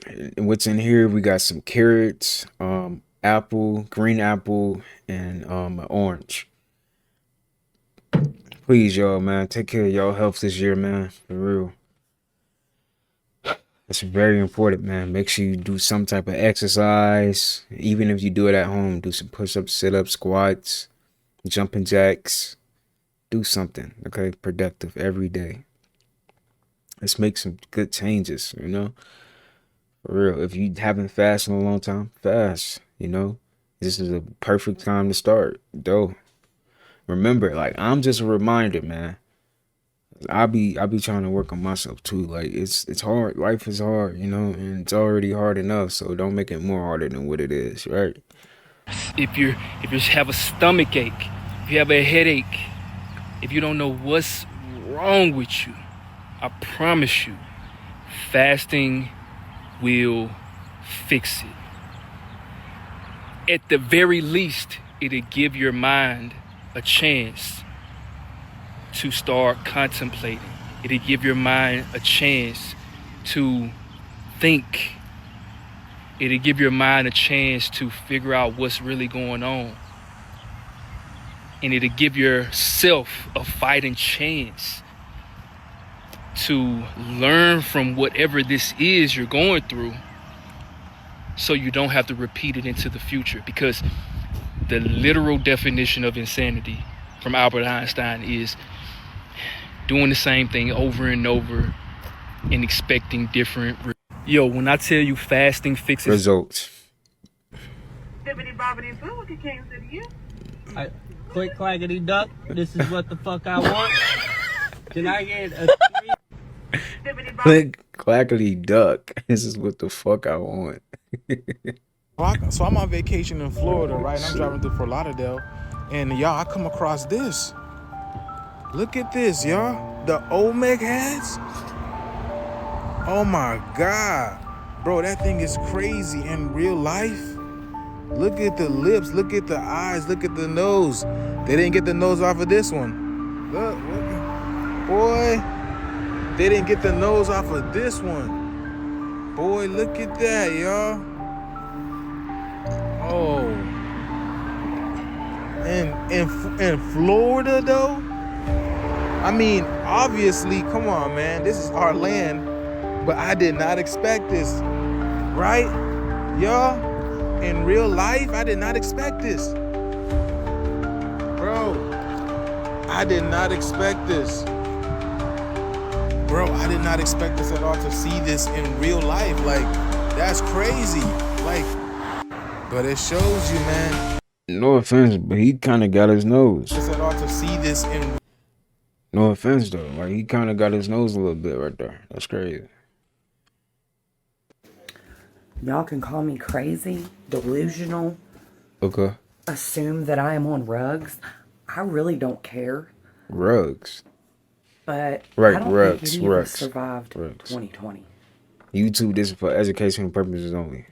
And what's in here, we got some carrots, apple, green apple, and an orange. Please, y'all, man, take care of y'all health this year, man. For real. It's very important, man. Make sure you do some type of exercise. Even if you do it at home, do some push-ups, sit-ups, squats, jumping jacks. Do something, okay? Productive every day. Let's make some good changes, you know? For real. If you haven't fasted in a long time, fast, you know? This is a perfect time to start, though. Remember, like, I'm just a reminder, man. I be trying to work on myself too. Like, it's hard. Life is hard, you know, and it's already hard enough, so don't make it more harder than what it is, right? If you have a stomach ache, if you have a headache, if you don't know what's wrong with you, I promise you, fasting will fix it. At the very least, it'll give your mind a chance to start contemplating. It'll give your mind a chance to think. It'll give your mind a chance to figure out what's really going on. And it'll give yourself a fighting chance to learn from whatever this is you're going through, so you don't have to repeat it into the future. Because the literal definition of insanity from Albert Einstein is doing the same thing over and over and expecting different Yo, when I tell you fasting fixes results. Quick clackety duck, this is what the fuck I want. Can I get a Click clackety duck. This is what the fuck I want. So I'm on vacation in Florida, right? And I'm driving through Fort Lauderdale, and y'all, I come across this. Look at this, y'all. The Olmec hats. Oh my God, bro, that thing is crazy in real life. Look at the lips, look at the eyes, look at the nose. They didn't get the nose off of this one. Look, boy, they didn't get the nose off of this one. Boy, look at that, y'all. Oh, in Florida though. I mean, obviously, come on, man, this is our land, but I did not expect this, right, y'all? In real life, I did not expect this, bro. I did not expect this, bro. I did not expect this at all, to see this in real life. Like, that's crazy. Like, but it shows you, man. No offense, but he kind of got his nose. It's at all to see this in. No offense though, like he kind of got his nose a little bit right there. That's crazy. Y'all can call me crazy, delusional. Okay. Assume that I am on rugs. I really don't care. Rugs. But Right, I don't think Rex, any of us Rex, survived Rex. 2020. YouTube, this is for educational purposes only.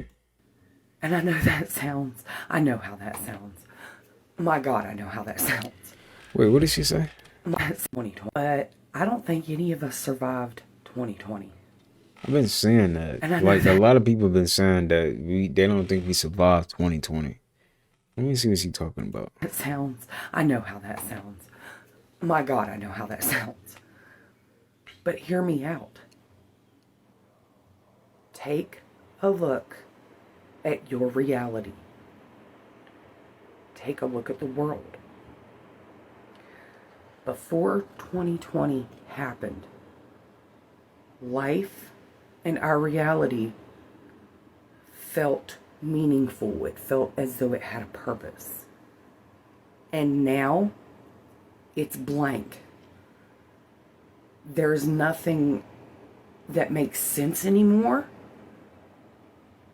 And I know I know how that sounds. My God, I know how that sounds. Wait, what did she say? 2020. But I don't think any of us survived 2020. I've been saying that. And I know Like, a that lot of people have been saying that they don't think we survived 2020. Let me see what she's talking about. sounds. I know how that sounds. My God, I know how that sounds. But hear me out. Take a look at your reality. Take a look at the world. Before 2020 happened, life and our reality felt meaningful. It felt as though it had a purpose. And now it's blank. There's nothing that makes sense anymore.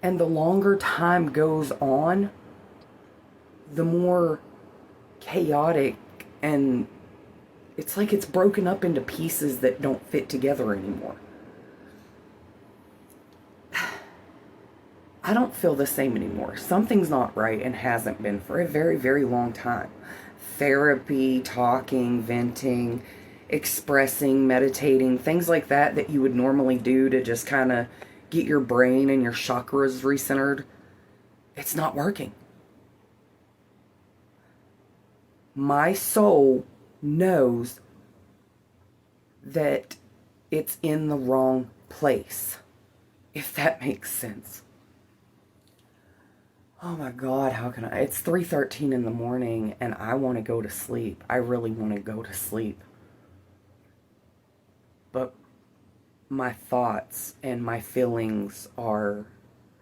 And the longer time goes on, the more chaotic, and it's like it's broken up into pieces that don't fit together anymore. I don't feel the same anymore. Something's not right and hasn't been for a very, very long time. Therapy, talking, venting, expressing, meditating, things like that you would normally do to just kind of get your brain and your chakras recentered, it's not working. My soul knows that it's in the wrong place, if that makes sense. Oh my God, how can I? It's 3:13 in the morning and I want to go to sleep. I really want to go to sleep. But my thoughts and my feelings are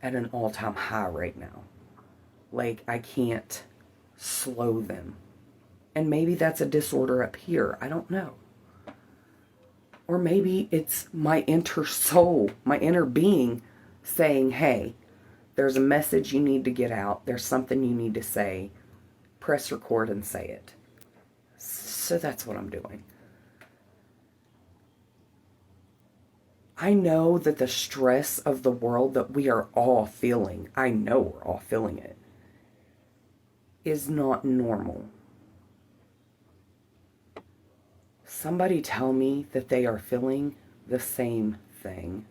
at an all-time high right now. Like, I can't slow them. And maybe that's a disorder up here. I don't know. Or maybe it's my inner soul, my inner being saying, hey, there's a message you need to get out. There's something you need to say. Press record and say it. So that's what I'm doing. I know that the stress of the world that we are all feeling, I know we're all feeling it, is not normal. Somebody tell me that they are feeling the same thing.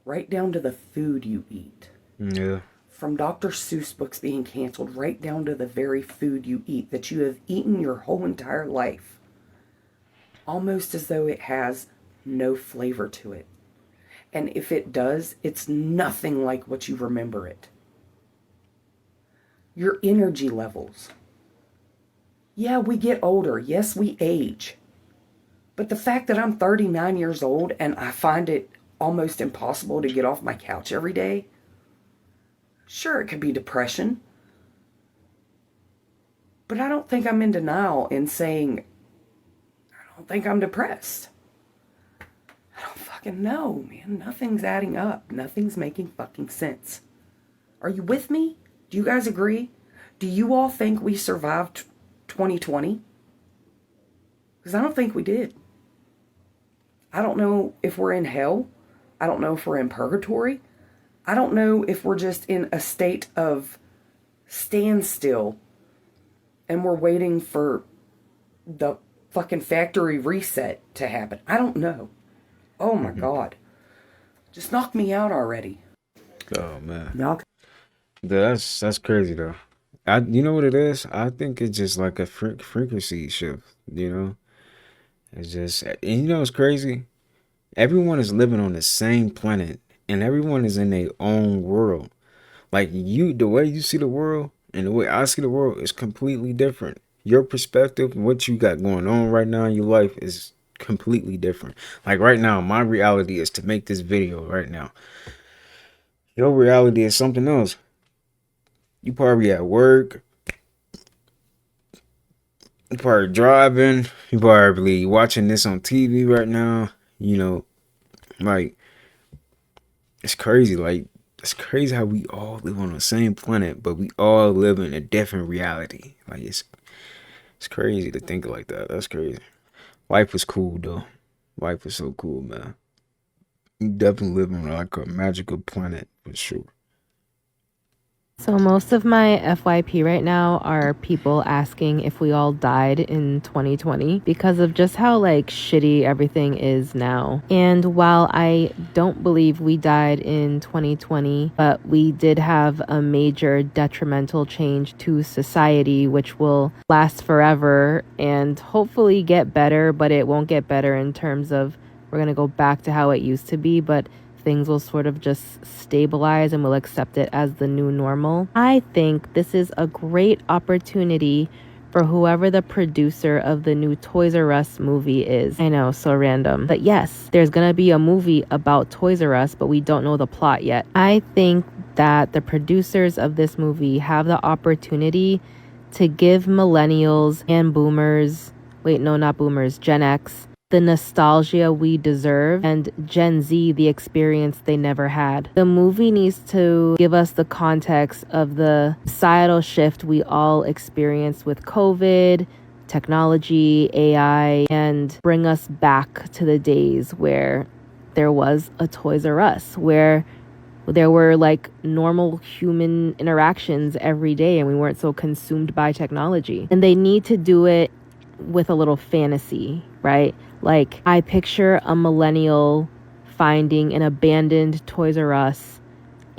Right down to the food you eat. Yeah. From Dr. Seuss books being canceled, right down to the very food you eat that you have eaten your whole entire life. Almost as though it has no flavor to it. And if it does, it's nothing like what you remember it. Your energy levels. Yeah, we get older. Yes, we age. But the fact that I'm 39 years old and I find it almost impossible to get off my couch every day, sure, it could be depression. But I don't think I'm in denial in saying, I don't think I'm depressed. I don't fucking know, man. Nothing's adding up. Nothing's making fucking sense. Are you with me? Do you guys agree? Do you all think we survived 2020? Because I don't think we did. I don't know if we're in hell. I don't know if we're in purgatory. I don't know if we're just in a state of standstill and we're waiting for the fucking factory reset to happen. I don't know. Oh my God. Just knock me out already. Oh man. Y'all. That's crazy though. You know what it is? I think it's just like a frequency shift, you know? It's just, and you know what's crazy? Everyone is living on the same planet and everyone is in their own world. Like the way you see the world and the way I see the world is completely different. Your perspective, what you got going on right now in your life is completely different. Like right now, my reality is to make this video right now. Your reality is something else. You probably at work. You probably driving. You probably watching this on TV right now. You know, like, it's crazy. Like, it's crazy how we all live on the same planet, but we all live in a different reality. Like, it's crazy to think like that. That's crazy. Life was cool though. Life was so cool, man. You definitely living on like a magical planet for sure. So most of my FYP right now are people asking if we all died in 2020 because of just how like shitty everything is now. And while I don't believe we died in 2020, but we did have a major detrimental change to society, which will last forever and hopefully get better, but it won't get better in terms of we're going to go back to how it used to be, but things will sort of just stabilize and we'll accept it as the new normal. I think this is a great opportunity for whoever the producer of the new Toys R Us movie is. I know, so random. But yes, there's gonna be a movie about Toys R Us, but we don't know the plot yet. I think that the producers of this movie have the opportunity to give millennials and boomers, wait, no, not boomers, Gen X, the nostalgia we deserve, and Gen Z the experience they never had. The movie needs to give us the context of the societal shift we all experienced with COVID, technology, AI, and bring us back to the days where there was a Toys R Us, where there were like normal human interactions every day and we weren't so consumed by technology. And they need to do it with a little fantasy, right? Like, I picture a millennial finding an abandoned Toys R Us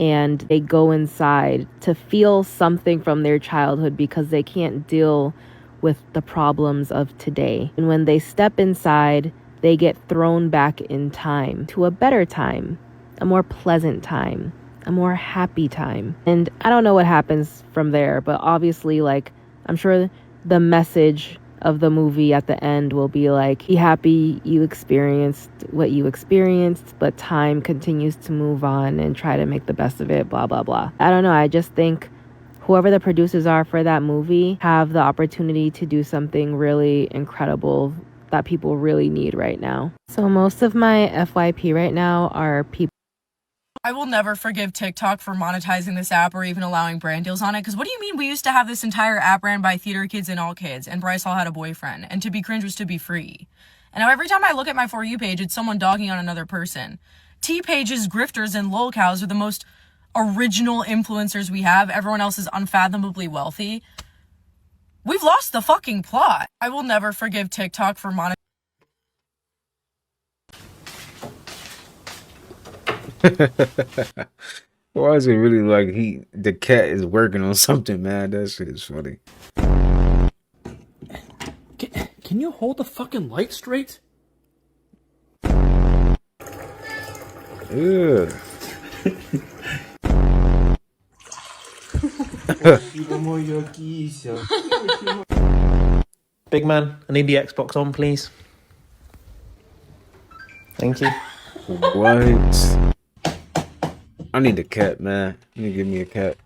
and they go inside to feel something from their childhood because they can't deal with the problems of today. And when they step inside, they get thrown back in time to a better time, a more pleasant time, a more happy time. And I don't know what happens from there, but obviously, like, I'm sure the message of the movie at the end will be like, be happy you experienced what you experienced, but time continues to move on and try to make the best of it, blah, blah, blah. I don't know. I just think whoever the producers are for that movie have the opportunity to do something really incredible that people really need right now. So most of my FYP right now are people. I will never forgive TikTok for monetizing this app or even allowing brand deals on it. Because what do you mean we used to have this entire app ran by theater kids and all kids, and Bryce Hall had a boyfriend, and to be cringe was to be free. And now every time I look at my For You page, it's someone dogging on another person. T-Pages, grifters, and lolcows are the most original influencers we have. Everyone else is unfathomably wealthy. We've lost the fucking plot. I will never forgive TikTok for monetizing. Why is it really like the cat is working on something, man? That shit is funny. Can you hold the fucking light straight? Ugh. Big man, I need the Xbox on, please. Thank you. What? I need a cat, man. You need to give me a cat.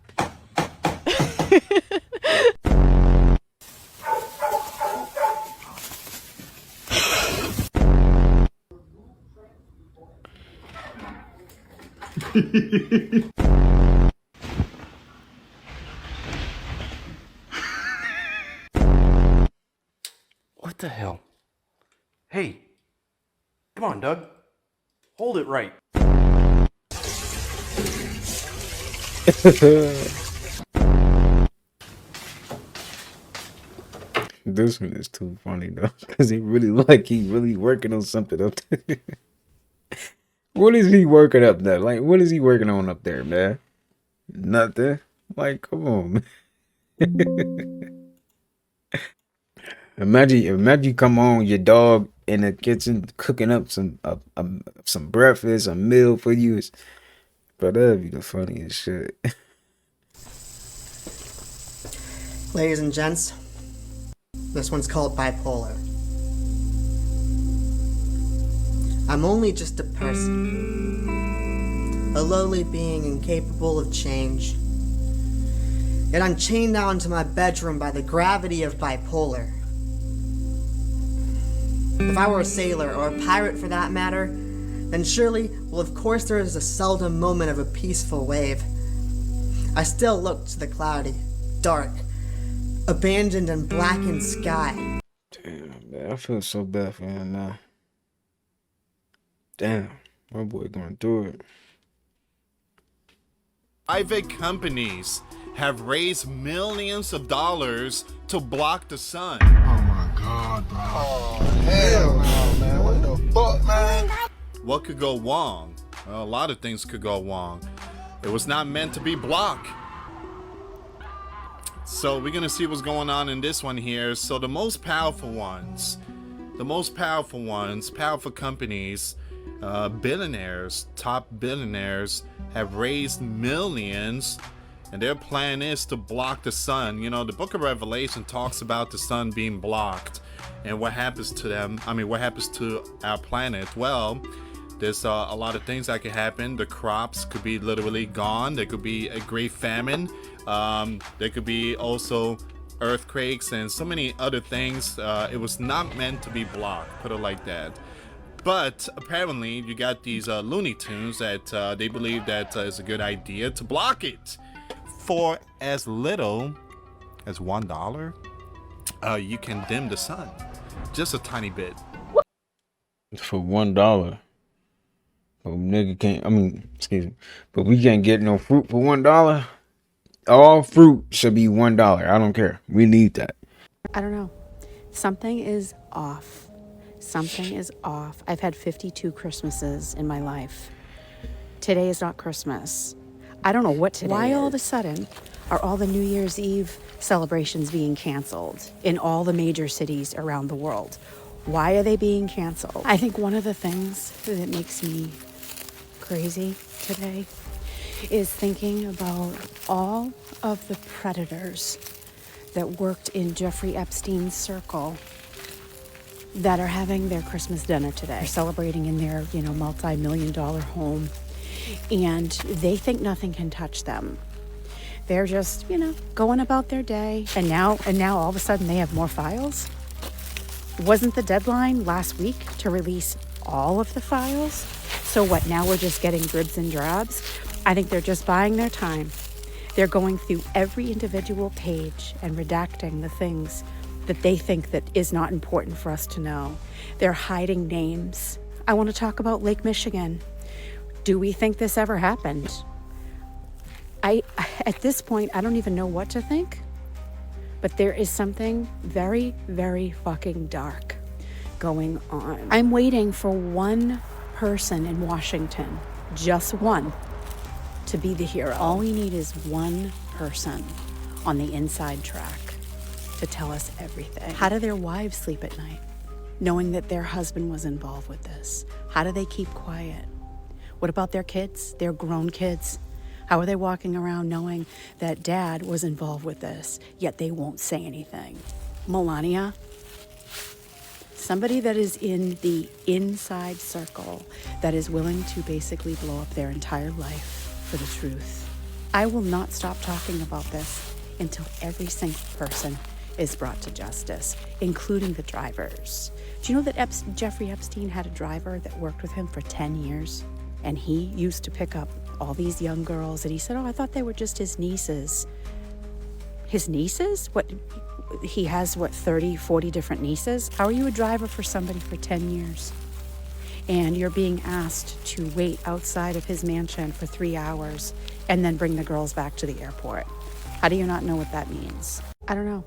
What the hell? Hey, come on, Doug. Hold it right. This one is too funny though, because he really working on something up there. What is he working up there? Like, what is he working on up there, man? Nothing. Like, come on, man. Imagine you come on your dog in the kitchen cooking up some breakfast, a meal for you. But that'd be the funniest shit. Ladies and gents, this one's called bipolar. I'm only just a person, a lowly being incapable of change. Yet I'm chained down to my bedroom by the gravity of bipolar. If I were a sailor, or a pirate for that matter, then surely, well, of course there is a seldom moment of a peaceful wave. I still look to the cloudy, dark, abandoned and blackened sky. Damn, man, I feel so bad for him now. Damn, my boy going through it. Private companies have raised millions of dollars to block the sun. Oh my God, bro. Oh, hell no, man. What the fuck, man? What could go wrong? Well, a lot of things could go wrong. It was not meant to be blocked. So we're going to see what's going on in this one here. So the most powerful ones, powerful companies, billionaires, top billionaires have raised millions, and their plan is to block the sun. You know, the book of Revelation talks about the sun being blocked and what happens to them. I mean, what happens to our planet? Well, there's a lot of things that could happen. The crops could be literally gone. There could be a great famine. There could be also earthquakes and so many other things. It was not meant to be blocked, put it like that. But apparently you got these Looney Tunes that they believe that it's a good idea to block it. For as little as $1, you can dim the sun. Just a tiny bit. For $1. But nigga can't, excuse me. But we can't get no fruit for $1. All fruit should be $1. I don't care. We need that. I don't know. Something is off. Something is off. I've had 52 Christmases in my life. Today is not Christmas. I don't know what today Why all of a sudden are all the New Year's Eve celebrations being canceled in all the major cities around the world? Why are they being canceled? I think one of the things that makes me crazy today is thinking about all of the predators that worked in Jeffrey Epstein's circle that are having their Christmas dinner today. They're celebrating in their, multi-million-dollar home, and they think nothing can touch them. They're just, going about their day, and now all of a sudden they have more files. Wasn't the deadline last week to release all of the files? So what, now we're just getting dribs and drabs? I think they're just buying their time. They're going through every individual page and redacting the things that they think that is not important for us to know. They're hiding names. I want to talk about Lake Michigan. Do we think this ever happened? At this point, I don't even know what to think. But there is something very, very fucking dark going on. I'm waiting for one person in Washington, just one, to be the hero. All we need is one person on the inside track to tell us everything. How do their wives sleep at night, knowing that their husband was involved with this? How do they keep quiet? What about their kids, their grown kids? How are they walking around knowing that dad was involved with this, yet they won't say anything? Melania, somebody that is in the inside circle that is willing to basically blow up their entire life for the truth. I will not stop talking about this until every single person is brought to justice, including the drivers. Do you know that Jeffrey Epstein had a driver that worked with him for 10 years? And he used to pick up all these young girls, and he said, I thought they were just his nieces. His nieces? What, he has, 30, 40 different nieces? How are you a driver for somebody for 10 years? And you're being asked to wait outside of his mansion for 3 hours and then bring the girls back to the airport. How do you not know what that means? I don't know.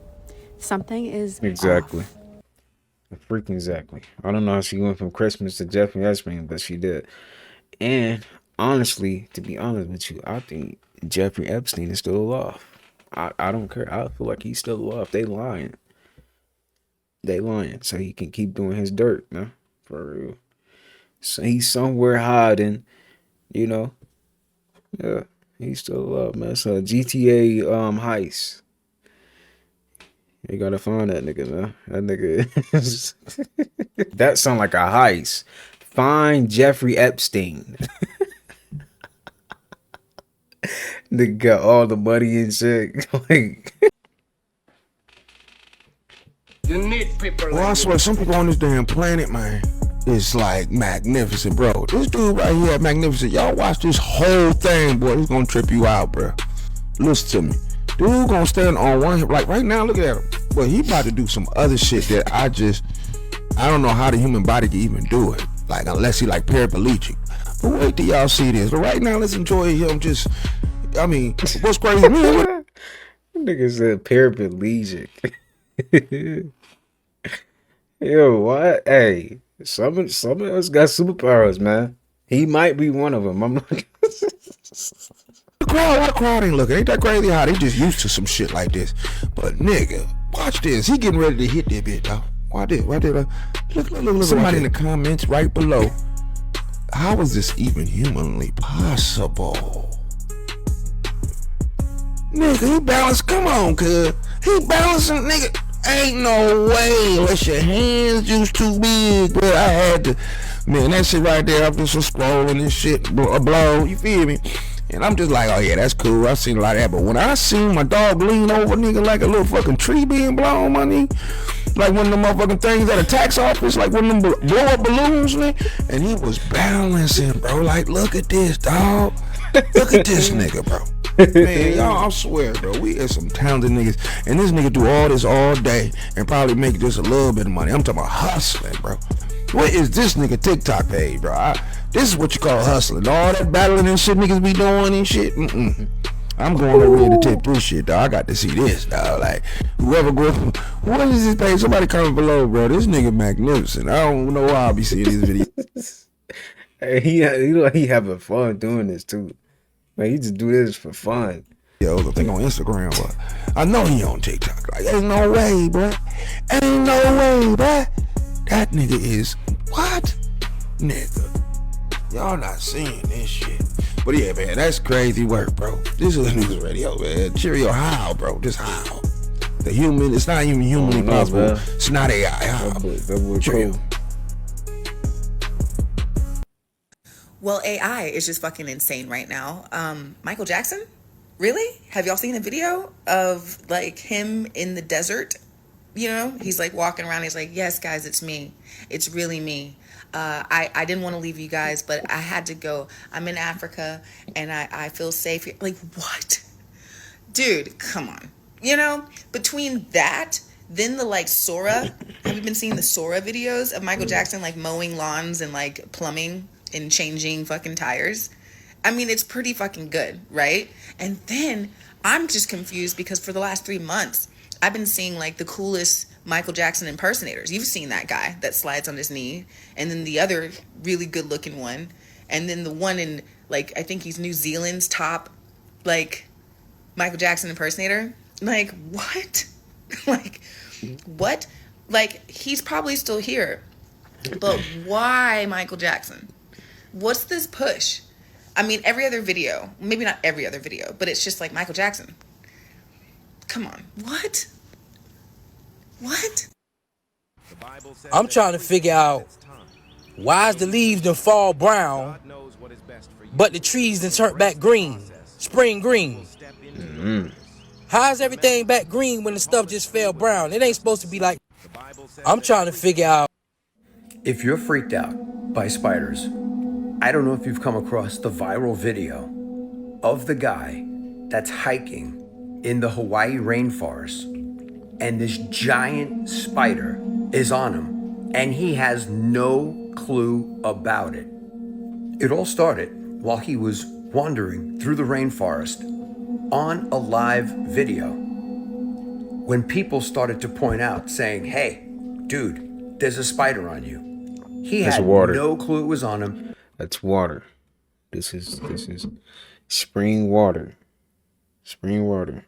Something is Exactly. off. Freaking exactly. I don't know how she went from Christmas to Jeffrey Epstein, but she did. And honestly, to be honest with you, I think Jeffrey Epstein is still alive. I don't care. I feel like he's still alive. They lying. So he can keep doing his dirt, man. For real. So he's somewhere hiding, Yeah, he's still alive, man. So GTA heist. You gotta find that nigga, man. That nigga that sound like a heist. Find Jeffrey Epstein. Nigga got all the money and shit. Like, You need people Well, I swear, some people on this damn planet, man, is like magnificent, bro. This dude right here, magnificent. Y'all watch this whole thing, boy. It's gonna trip you out, bro. Listen to me. Dude gonna stand on one hip. Like right now, look at him. Well, he about to do some other shit that I don't know how the human body can even do it. Like, unless he like paraplegic. But wait till y'all see this. But right now, let's enjoy him just, I mean, what's crazy? Nigga said paraplegic. Yo, what? Hey, some of us got superpowers, man. He might be one of them. I'm not. Why the crowd ain't looking? Ain't that crazy how they just used to some shit like this? But nigga, watch this. He getting ready to hit that bitch, dog. Why did? Look. Somebody in the comments right below. How is this even humanly possible? Nigga, he balanced. Come on, cuz. He balancing, nigga. Ain't no way unless your hands just too big, bro. I had to, man, that shit right there, I'm just scrolling and shit, blow, you feel me? And I'm just like, oh yeah, that's cool. I've seen a lot of that. But when I seen my dog lean over, nigga, like a little fucking tree being blown, my nigga, like one of them motherfucking things at a tax office, like one of them blow up balloons, man. And he was balancing, bro. Like, look at this, dog. Look at this nigga, bro. Man, y'all, I swear, bro, we are some talented niggas. And this nigga do all this all day and probably make just a little bit of money. I'm talking about hustling, bro. What is this nigga TikTok page, bro? This is what you call hustling. All that battling and shit niggas be doing and shit. I'm going over here to take this shit, dog. I got to see this, dog. Like, whoever goes, what is this page? Somebody comment below, bro. This nigga magnificent. I don't know why I'll be seeing these videos. Hey, he having fun doing this too. Man, he just do this for fun. Yo, I think on Instagram, but I know he on TikTok. Like, ain't no way, bro. Ain't no way, bro. That nigga is what? Nigga. Y'all not seeing this shit. But yeah, man, that's crazy work, bro. This is news radio, man. Cheerio, how, bro? Just how. The human, it's not even humanly possible. Man. It's not AI. How? That boy Cheerio. Well, AI is just fucking insane right now. Michael Jackson? Really? Have y'all seen a video of like him in the desert? You know, he's like walking around. He's like, yes, guys, it's me. It's really me. I didn't want to leave you guys, but I had to go. I'm in Africa and I feel safe here. Like, what? Dude, come on. You know, between that, then the like Sora. Have you been seeing the Sora videos of Michael Jackson like mowing lawns and like plumbing and changing fucking tires? I mean, it's pretty fucking good, right? And then I'm just confused because for the last 3 months, I've been seeing like the coolest Michael Jackson impersonators. You've seen that guy that slides on his knee, and then the other really good looking one, and then the one in like, I think he's New Zealand's top like Michael Jackson impersonator. Like, what? Like, what? Like, he's probably still here, but why Michael Jackson? What's this push? I mean, every other video, maybe not every other video, but it's just like Michael Jackson. Come on. What? What? I'm trying to figure out why is the leaves done fall brown, but the trees done turned back green, spring green. How is everything back green when the stuff just fell brown? It ain't supposed to be like. I'm trying to figure out. If you're freaked out by spiders, I don't know if you've come across the viral video of the guy that's hiking in the Hawaii rainforest, and this giant spider is on him, and he has no clue about it. It all started while he was wandering through the rainforest on a live video, when people started to point out, saying, hey, dude, there's a spider on you. He had no clue it was on him. That's water. This is spring water. Spring water.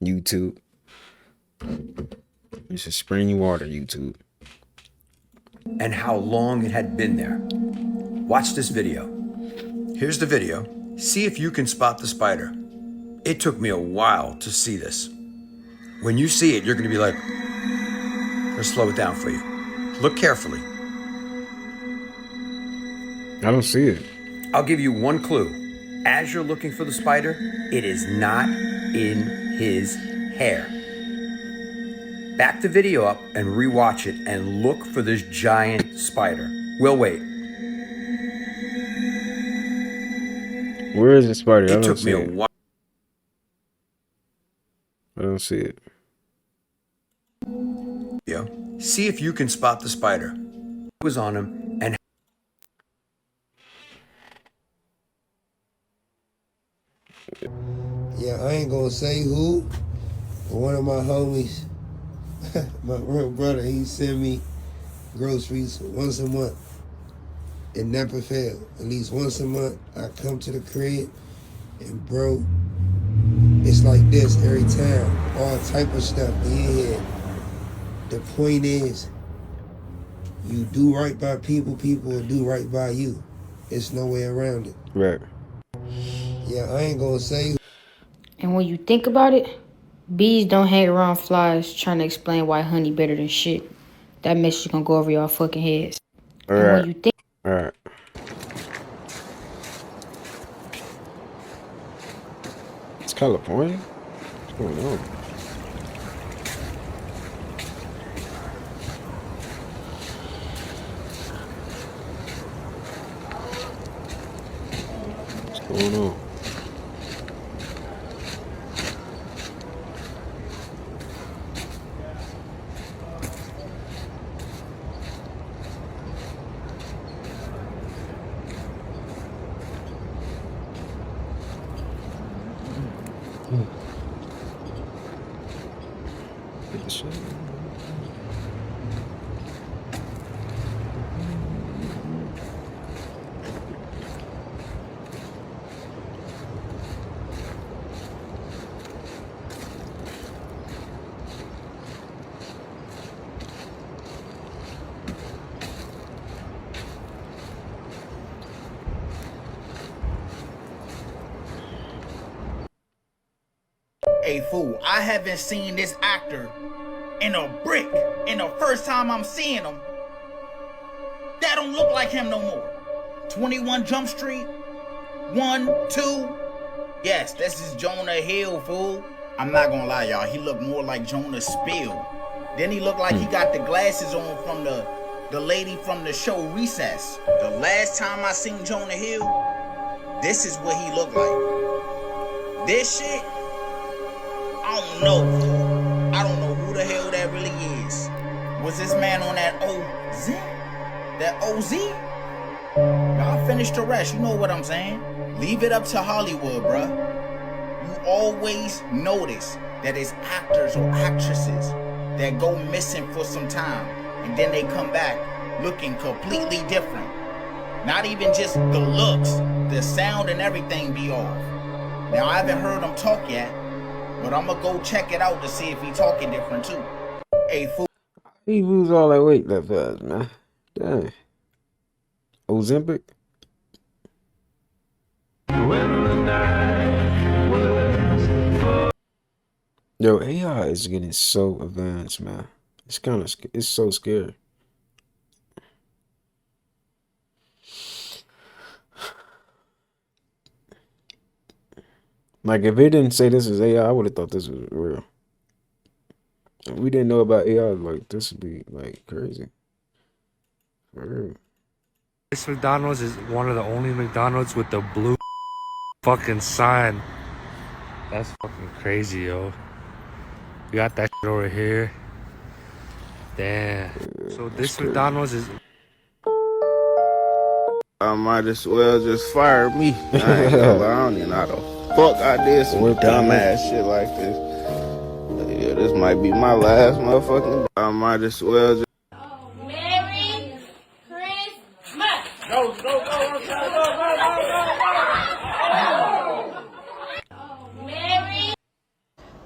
YouTube. This is spring water, YouTube. And how long it had been there. Watch this video. Here's the video. See if you can spot the spider. It took me a while to see this. When you see it, you're gonna be like, let's slow it down for you. Look carefully. I don't see it. I'll give you one clue. As you're looking for the spider, it is not in his hair. Back the video up and rewatch it and look for this giant spider. We'll wait. Where is the spider? It took me a while. I don't see it. See if you can spot the spider. It was on him and Yeah, I ain't gonna say who, but one of my homies, my real brother, he send me groceries once a month. It never failed. At least once a month, I come to the crib, and bro, it's like this every time. All type of stuff in here. The point is, you do right by people, people will do right by you. It's no way around it. Right. Yeah, I ain't gonna say. And when you think about it, bees don't hang around flies trying to explain why honey better than shit. That message gonna go over y'all fucking heads. All And right. when you think All right. It's California? What's going on? What's going on? Hey fool, I haven't seen this actor in a brick. And the first time I'm seeing him, that don't look like him no more. 21 Jump Street, 1, 2. Yes, this is Jonah Hill, fool. I'm not gonna lie, y'all. He looked more like Jonah Spill. Then he looked like he got the glasses on from the lady from the show Recess. The last time I seen Jonah Hill, this is what he looked like. This shit, I don't know, fool. I don't know who the hell that really is. Was this man on that OZ? That OZ? Y'all finish the rest, you know what I'm saying? Leave it up to Hollywood, bruh. You always notice that it's actors or actresses that go missing for some time and then they come back looking completely different. Not even just the looks, the sound and everything be off. Now I haven't heard him talk yet, but I'm gonna go check it out to see if he talking different too. Hey, fool. He lose all that weight that fast, man. Dang. Ozempic? Yo, AI is getting so advanced, man. It's kind of, it's so scary. Like, if it didn't say this is AI, I would have thought this was real. If we didn't know about AI, like, this would be, like, crazy. For real. This McDonald's is one of the only McDonald's with the blue fucking sign. That's fucking crazy, yo. We got that shit over here. Damn. So this McDonald's is... I might as well just fire me. I ain't gonna lie, I don't even know how the fuck I did some dumbass shit like this. But yeah, this might be my last motherfucking... I might as well just... Merry Christmas! Go, go, go, go, go, go, Merry...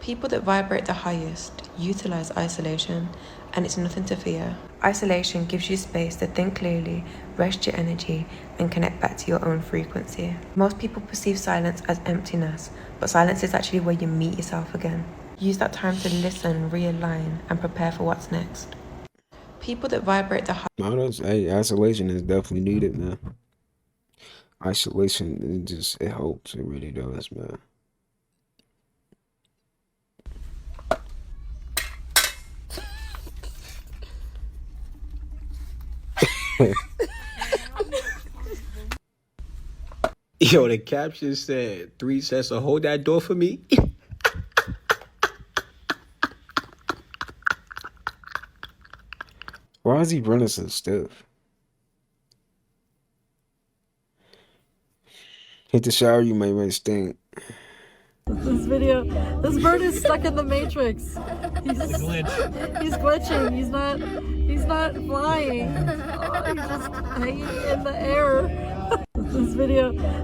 People that vibrate the highest utilize isolation, and it's nothing to fear. Isolation gives you space to think clearly, rest your energy, and connect back to your own frequency. Most people perceive silence as emptiness, but silence is actually where you meet yourself again. Use that time to listen, realign, and prepare for what's next. People that vibrate the Hey, isolation is definitely needed, man. Isolation, it helps. It really does, man. Yo, the caption said 3 cents to hold that door for me. Why is he running so stiff? Hit the shower, you might stink. This this bird is stuck in the Matrix. He's glitching. He's not flying. Oh, he's just hanging in the air.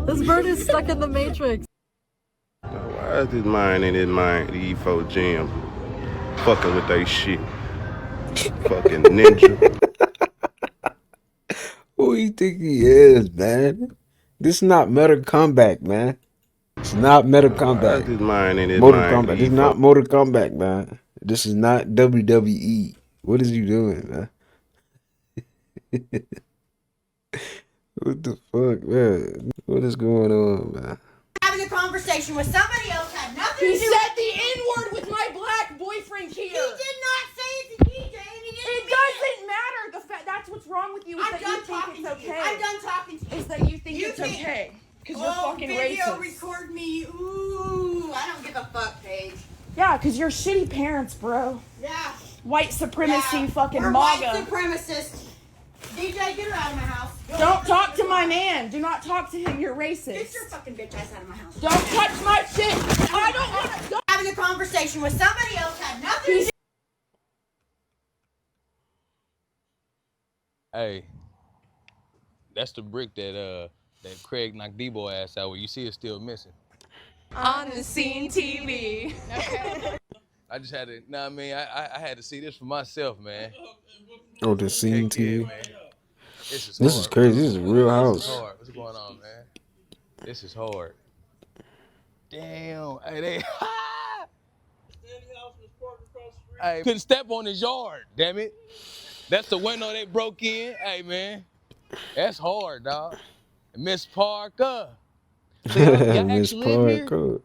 This bird is stuck in the Matrix. Why is this mine and his mine, these folks jam, fucking with they shit? Fucking ninja. Who you think he is, man? This is not Mortal Kombat, man. It's not Mortal Kombat. This mine and his Mortal mine, Kombat. This is not Mortal Kombat, man. This is not WWE. What is you doing, man? What the fuck, man? What is going on, man? Having a conversation with somebody else had nothing to do. He said the N-word with my black boyfriend here. He did not say it to DJ, and he didn't. It doesn't matter. That's what's wrong with you. Is that you think it's okay. I'm done talking to you. Is that you think it's okay? Because you're fucking video racist. Record me. Ooh, I don't give a fuck, Paige. Yeah, because you're shitty parents, bro. Yeah. White supremacy, fucking We're MAGA. white supremacists. DJ, get her out of my house. Don't talk to my man. Do not talk to him. You're racist. Get your fucking bitch ass out of my house. Don't touch my shit. I don't want to. Having a conversation with somebody else had nothing to do. Hey, that's the brick that Craig knocked D-boy ass out with. You see it's still missing. On the scene TV. Okay. I just had to, nah, I mean, I had to see this for myself, man. Oh, the scene TV. Man. This is crazy. This is a real house. This is hard. What's going on, man? This is hard. Damn. Hey, they. Hey, couldn't step on his yard, damn it. That's the window they broke in. Hey, man. That's hard, dog. Miss Parker. So y'all Miss actually live Parker. here?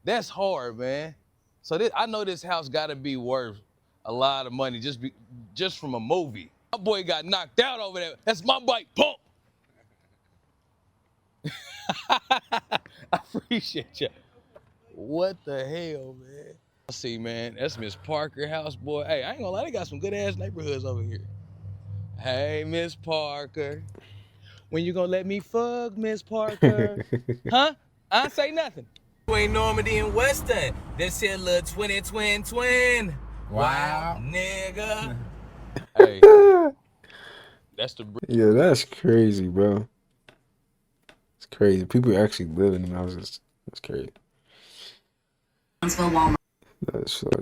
That's hard, man. So I know this house got to be worth a lot of money just from a movie. My boy got knocked out over there. That's my bike. Pump. I appreciate you. What the hell, man? I see, man. That's Miss Parker house, boy. Hey, I ain't gonna lie. They got some good ass neighborhoods over here. Hey, Miss Parker. When you gonna let me fuck, Miss Parker? Huh? I say nothing. Ain't Normandy and Western. This here little twin. Wow, nigga. Hey, that's the. Yeah, that's crazy, bro. It's crazy. People actually live in them houses. That's crazy.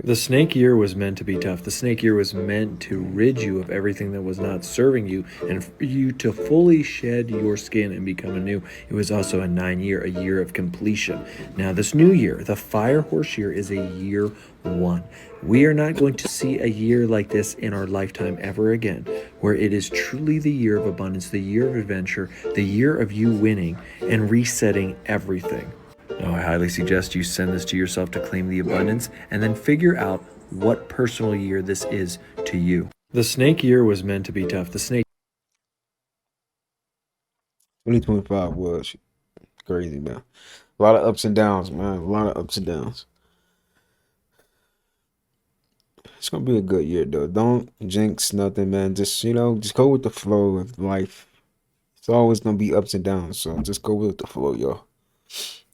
The snake year was meant to be tough. The snake year was meant to rid you of everything that was not serving you and for you to fully shed your skin and become anew. It was also a 9-year, a year of completion. Now this new year, the Fire Horse year, is a year 1. We are not going to see a year like this in our lifetime ever again, where it is truly the year of abundance, the year of adventure, the year of you winning and resetting everything. Now, I highly suggest you send this to yourself to claim the abundance and then figure out what personal year this is to you. The snake year was meant to be tough. The snake 2025 was crazy, man. A lot of ups and downs, man. A lot of ups and downs. It's gonna be a good year, though. Don't jinx nothing, man. Just, just go with the flow of life. It's always gonna be ups and downs, so just go with the flow, y'all.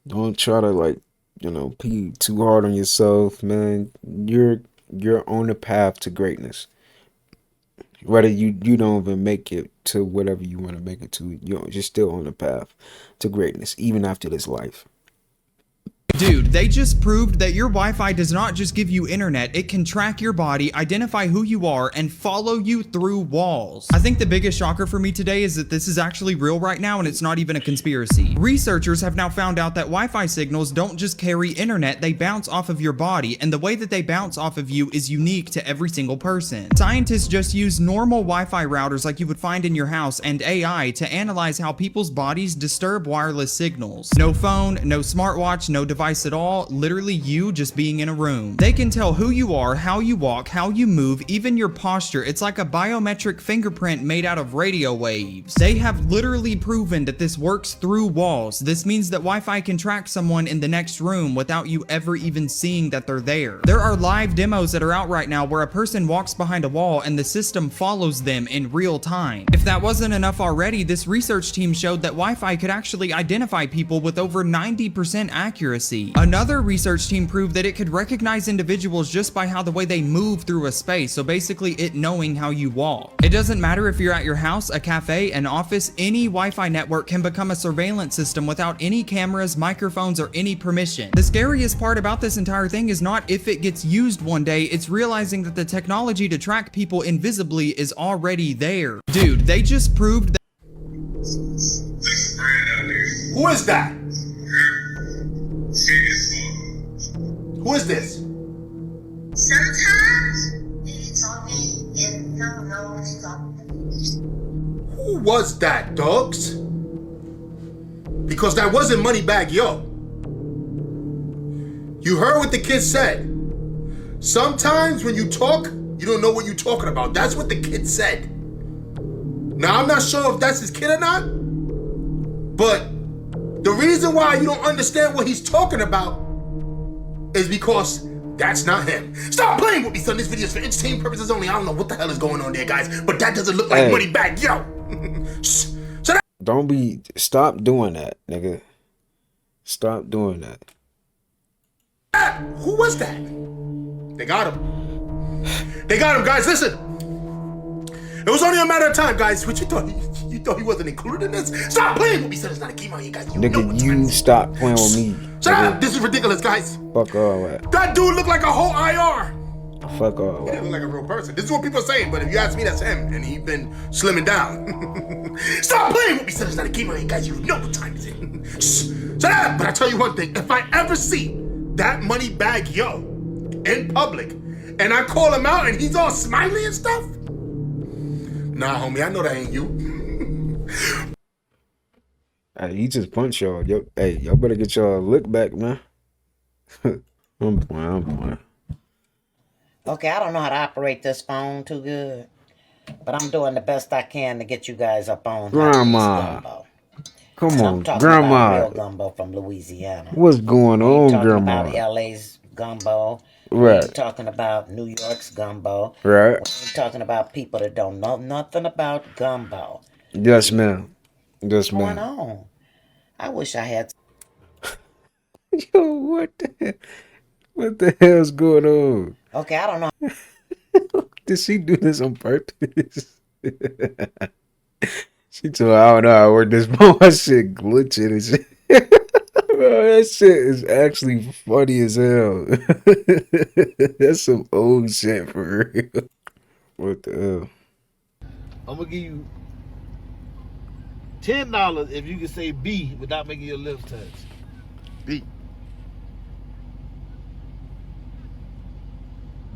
Don't try to be too hard on yourself, man. You're on the path to greatness. Whether you don't even make it to whatever you want to make it to, you're still on the path to greatness, even after this life. Dude, they just proved that your Wi-Fi does not just give you internet, it can track your body, identify who you are, and follow you through walls. I think the biggest shocker for me today is that this is actually real right now and it's not even a conspiracy. Researchers have now found out that Wi-Fi signals don't just carry internet, they bounce off of your body, and the way that they bounce off of you is unique to every single person. Scientists just use normal Wi-Fi routers like you would find in your house and AI to analyze how people's bodies disturb wireless signals. No phone, no smartwatch, no device device at all, literally you just being in a room. They can tell who you are, how you walk, how you move, even your posture. It's like a biometric fingerprint made out of radio waves. They have literally proven that this works through walls. This means that Wi-Fi can track someone in the next room without you ever even seeing that they're there. There are live demos that are out right now where a person walks behind a wall and the system follows them in real time. If that wasn't enough already, this research team showed that Wi-Fi could actually identify people with over 90% accuracy. Another research team proved that it could recognize individuals just by how the way they move through a space, so basically it knowing how you walk. It doesn't matter if you're at your house, a cafe, an office, any Wi-Fi network can become a surveillance system without any cameras, microphones, or any permission. The scariest part about this entire thing is not if it gets used one day, it's realizing that the technology to track people invisibly is already there. Dude, they just proved that. Who is that? Who is this? Sometimes you told me and don't know if you Who was that, dogs? Because that wasn't Moneybag Yo. You heard what the kid said. Sometimes when you talk, you don't know what you're talking about. That's what the kid said. Now, I'm not sure if that's his kid or not, but the reason why you don't understand what he's talking about is because that's not him. Stop playing with me, son. This video is for entertainment purposes only. I don't know what the hell is going on there, guys, but that doesn't look like Moneybag Yo. Don't be. Stop doing that, nigga. Stop doing that. Who was that? They got him. They got him, guys. Listen. It was only a matter of time, guys. What you thought he wasn't included in this? Stop playing with me, son. It's not a game out here, guys. Nigga, you stop playing with me. Shut nigga. up. This is ridiculous, guys. Fuck all that. That dude looked like a whole IR. Fuck all He that. didn't look like a real person. This is what people are saying, but if you ask me, that's him, and he's been slimming down. Stop playing with me, son. It's not a game out here, guys. You know what time is it. Shh. Shut up. But I tell you one thing. If I ever see that Moneybag Yo in public, and I call him out, and he's all smiley and stuff, nah, homie, I know that ain't you. Hey, he just punched y'all. Yo, hey, y'all better get y'all look back, man. I'm playing. Okay, I don't know how to operate this phone too good, but I'm doing the best I can to get you guys up on Grandma. Come on, I'm talking Grandma. about real gumbo from Louisiana. What's going on, talking Grandma? about LA's gumbo. Right. We're talking about New York's gumbo. Right. We're talking about people that don't know nothing about gumbo. Yes, ma'am. Yes, What's going ma'am. on? I wish I had. Yo, what the hell's going on? Okay, I don't know. Did she do this on purpose? She told me, I don't know how I work this phone. That shit glitching and shit. Bro, that shit is actually funny as hell. That's some old shit for real. What the hell? I'm gonna give you $10 if you can say B without making your lips touch. B.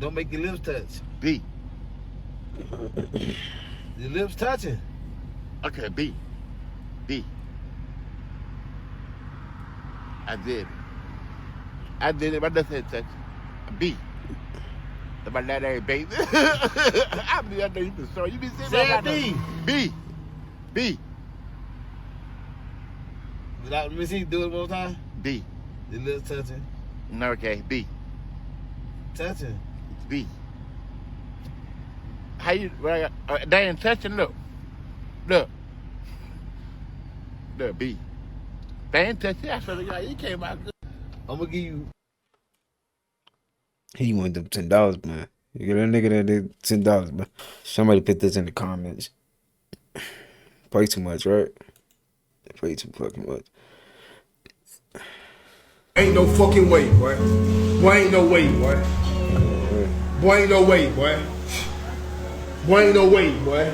Don't make your lips touch. B. Your lips touching. Okay, B. B. I did it. My lips ain't touch. B. My dad ain't baby. I know you been sorry. You been saying Say that. B. B. B. Without, let me see, do it one more time. B. Your lips touching. No, okay. B. Touching. It's B. How you? They ain't touching. Look. Look, B. They ain't touching. I swear to God, you came out good. I'm gonna give you. He wanted them $10, man. You get a nigga that did $10, man. Somebody put this in the comments. Play too much, right? Play too fucking much. Ain't no fucking way, boy. Boy, ain't no way, boy. Boy, ain't no way, boy. Boy, ain't no way, boy.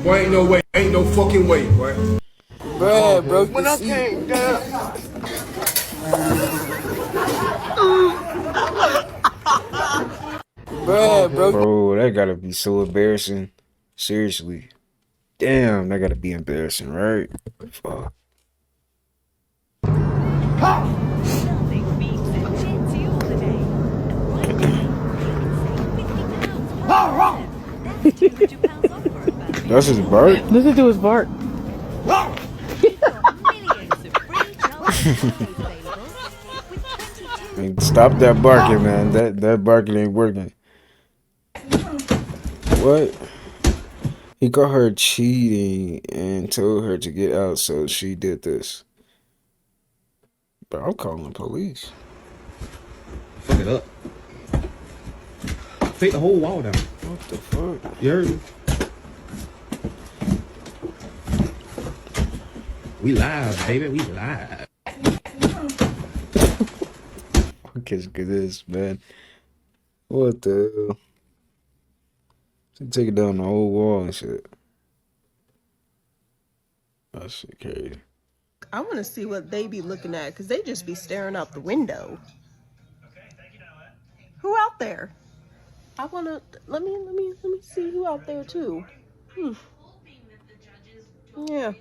Boy, ain't no way. Ain't no fucking way, boy. Bruh, bro. When I came down. Bruh, bro. Bro, that gotta be so embarrassing. Seriously. Damn, that gotta be embarrassing, right? Fuck. That's his bark? Listen to his bark. Like, stop that barking, man. That barking ain't working. What? He caught her cheating and told her to get out, so she did this. But I'm calling the police. Fuck it up. Take the whole wall down. What the fuck? You heard me? We live, baby. We live. What is this, man? What the hell? She take it down the whole wall and shit. That shit crazy. I want to see what they be looking at, because they just be staring out the window. Who out there? I want to, let me see who out there too. Yeah.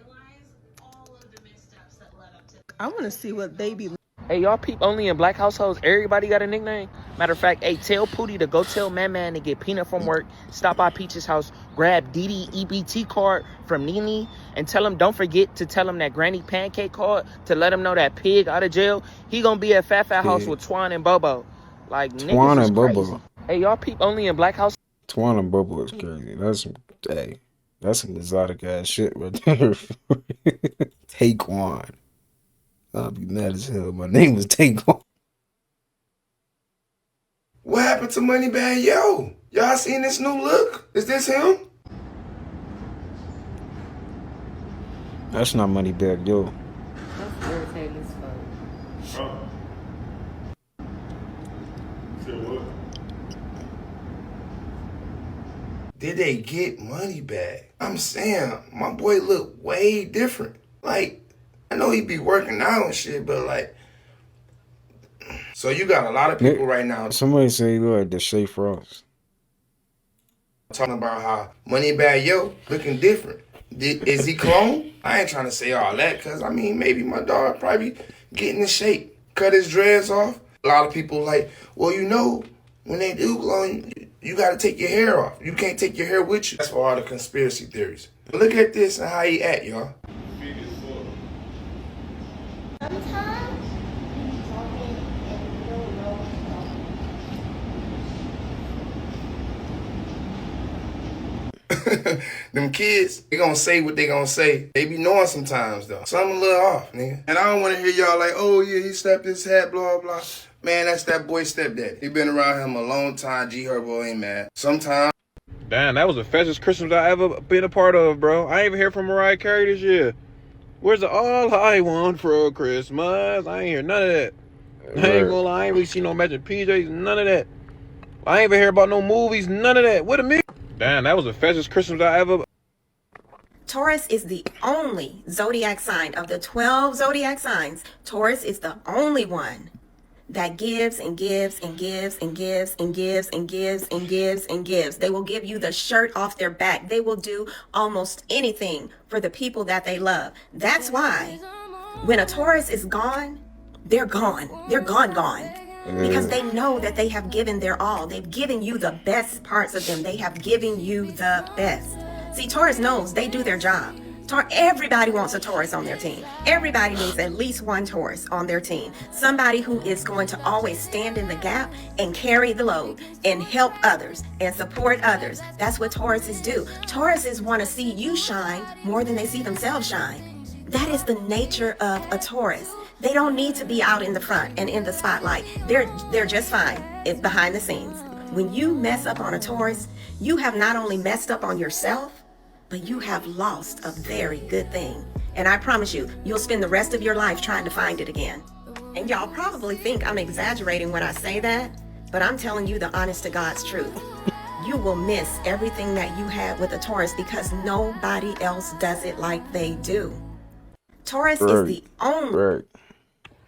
I want to see what they be. Hey, y'all peep only in black households. Everybody got a nickname. Matter of fact, hey, tell Pootie to go tell Man to get Peanut from work, stop by Peach's house, grab Dee EBT card from Nene, and tell him don't forget to tell him that Granny Pancake card to let him know that Pig out of jail. He gonna be at Fat House with Twan and Bobo. Like, Twan niggas is and crazy. Bobo. Hey, y'all peep only in black house. Twan and Bobo is crazy. That's some, hey, that's some exotic ass shit right there. Taekwon. I'll be mad as hell. My name was Taekwon. What happened to Moneybag Yo? Y'all seen this new look? Is this him? That's not Moneybag Yo. That's irritating as fuck. Did they get Moneybag? I'm saying, my boy look way different. Like, I know he be working out and shit, but like, so you got a lot of people right now Somebody say you look like the Shay Frost. talking about how Moneybag Yo looking different. Is he clone? I ain't trying to say all that, because I mean, maybe my dog probably getting in shape, cut his dreads off. A lot of people like, well, you know, when they do clone, you got to take your hair off. You can't take your hair with you. That's for all the conspiracy theories. But look at this and how he act, y'all. Them kids, they gonna say what they gonna say. They be knowing sometimes though. Something a little off, nigga. And I don't wanna hear y'all like, oh yeah, he slapped his hat, blah, blah. Man, that's that boy's stepdad. He been around him a long time. G Herbo ain't mad. Sometimes. Damn, that was the fastest Christmas I ever been a part of, bro. I ain't even hear from Mariah Carey this year. Where's the all I want for Christmas? I ain't hear none of that. I ain't gonna lie, I ain't really see no matching PJs, none of that. I ain't even hear about no movies, none of that. What a minute. Damn, that was the fastest Christmas I ever. Taurus is the only zodiac sign of the 12 zodiac signs. Taurus is the only one that gives and gives and gives and gives and gives and gives and gives and gives. They will give you the shirt off their back. They will do almost anything for the people that they love. That's why when a Taurus is gone, they're gone. They're gone. Because they know that they have given their all. They've given you the best parts of them. They have given you the best. See, Taurus knows they do their job. Everybody wants a Taurus on their team. Everybody needs at least one Taurus on their team. Somebody who is going to always stand in the gap and carry the load and help others and support others. That's what Tauruses do. Tauruses want to see you shine more than they see themselves shine. That is the nature of a Taurus. They don't need to be out in the front and in the spotlight. They're just fine behind the scenes. When you mess up on a Taurus, you have not only messed up on yourself, but you have lost a very good thing. And I promise you, you'll spend the rest of your life trying to find it again. And y'all probably think I'm exaggerating when I say that, but I'm telling you the honest to God's truth. You will miss everything that you had with a Taurus because nobody else does it like they do. Taurus is the only...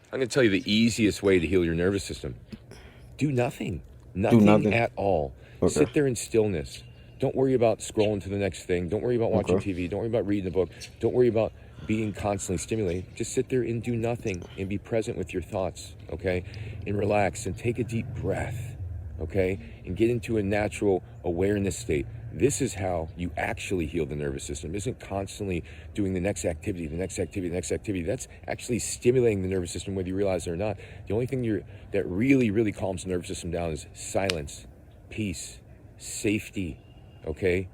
I'm going to tell you the easiest way to heal your nervous system. Do nothing. Nothing at all. Okay. Sit there in stillness. Don't worry about scrolling to the next thing. Don't worry about watching TV. Don't worry about reading the book. Don't worry about being constantly stimulated, just sit there and do nothing and be present with your thoughts, okay? And relax and take a deep breath, okay? And get into a natural awareness state. This is how you actually heal the nervous system. It isn't constantly doing the next activity, the next activity, the next activity. That's actually stimulating the nervous system whether you realize it or not. The only thing that really, really calms the nervous system down is silence, peace, safety, okay?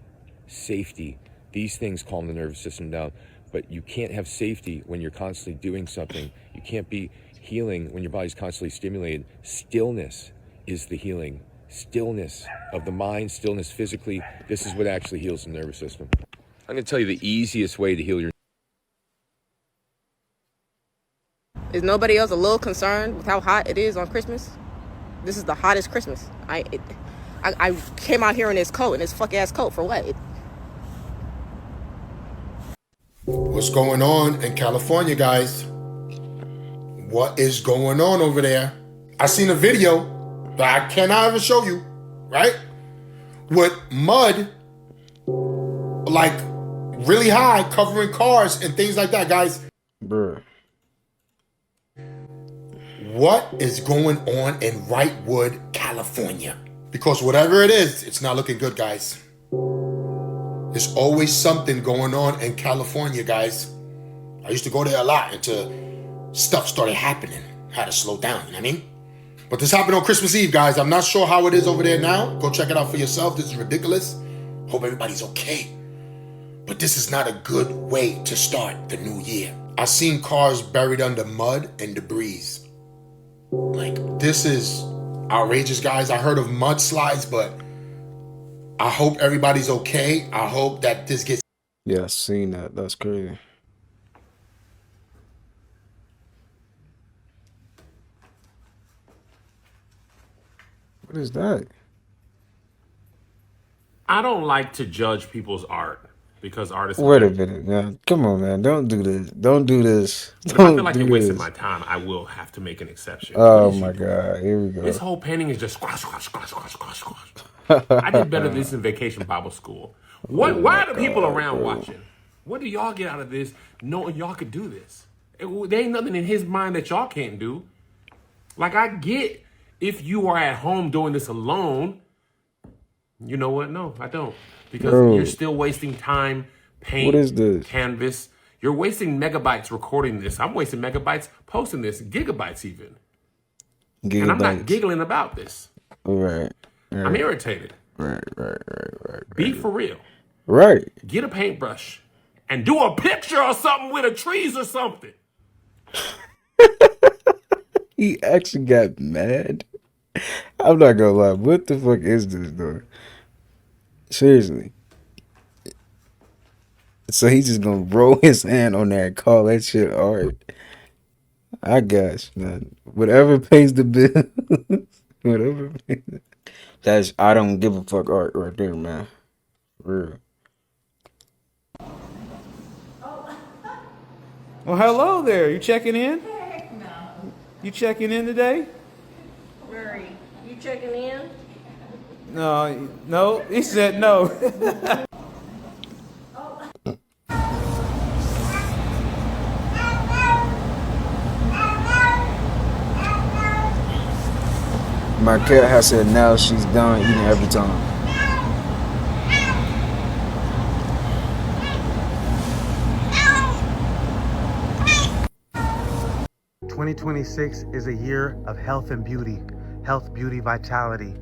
Safety. These things calm the nervous system down. But you can't have safety when you're constantly doing something. You can't be healing when your body's constantly stimulated. Stillness is the healing. Stillness of the mind, stillness physically. This is what actually heals the nervous system. I'm going to tell you the easiest way to heal your. Is nobody else a little concerned with how hot it is on Christmas? This is the hottest Christmas. I came out here in this coat, in this fuck ass coat for what? What's going on in California, guys? What is going on over there? I seen a video that I cannot even show you, right? With mud, like really high, covering cars and things like that, guys. Bruh. What is going on in Wrightwood, California? Because whatever it is, it's not looking good, guys. There's always something going on in California, guys. I used to go there a lot until stuff started happening. Had to slow down, you know what I mean? But this happened on Christmas Eve, guys. I'm not sure how it is over there now. Go check it out for yourself. This is ridiculous. Hope everybody's okay. But this is not a good way to start the new year. I seen cars buried under mud and debris. Like, this is outrageous, guys. I heard of mudslides, but I hope everybody's okay. I hope that this gets... Yeah, I seen that. That's crazy. What is that? I don't like to judge people's art because artists... Wait a minute, man. Come on, man. Don't do this. Don't do this. If Don't I feel like do you're wasting this. my time, I will have to make an exception. Oh, my God. Here we go. This whole painting is just squash, squash, squash, squash, squash, squash. I did better than this in Vacation Bible School. Why are the people around watching? What do y'all get out of this knowing y'all could do this? There ain't nothing in his mind that y'all can't do. Like, I get if you are at home doing this alone. You know what? No, I don't. Because you're still wasting time, paint, What is this? canvas. You're wasting megabytes recording this. I'm wasting megabytes posting this, gigabytes even. And I'm not giggling about this. Right. I'm irritated. Right. Be for real. Right. Get a paintbrush and do a picture or something with the trees or something. He actually got mad. I'm not gonna lie. What the fuck is this, though? Seriously. So he's just gonna roll his hand on that and call that shit art. I guess, man. Whatever pays the bill. Whatever pays the... That's I don't give a fuck art right there, man. For real. Well, hello there. You checking in? Heck no. You checking in today? Murray, you checking in? No. He said no. My cat has said now she's done eating every time. 2026 is a year of health and beauty. Health, beauty, vitality.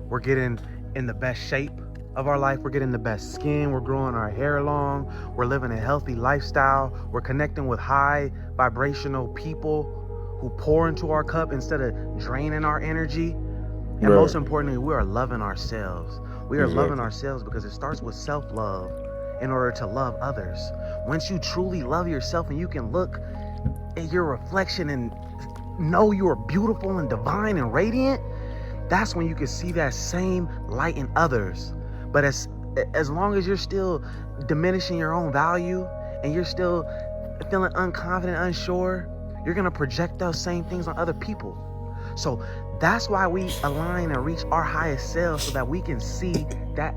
We're getting in the best shape of our life. We're getting the best skin. We're growing our hair long. We're living a healthy lifestyle. We're connecting with high vibrational people who pour into our cup instead of draining our energy. And most importantly, we are loving ourselves. We are loving ourselves because it starts with self-love in order to love others. Once you truly love yourself and you can look at your reflection and know you are beautiful and divine and radiant, that's when you can see that same light in others. But as long as you're still diminishing your own value and you're still feeling unconfident, unsure, you're gonna project those same things on other people. So that's why we align and reach our highest self, so that we can see that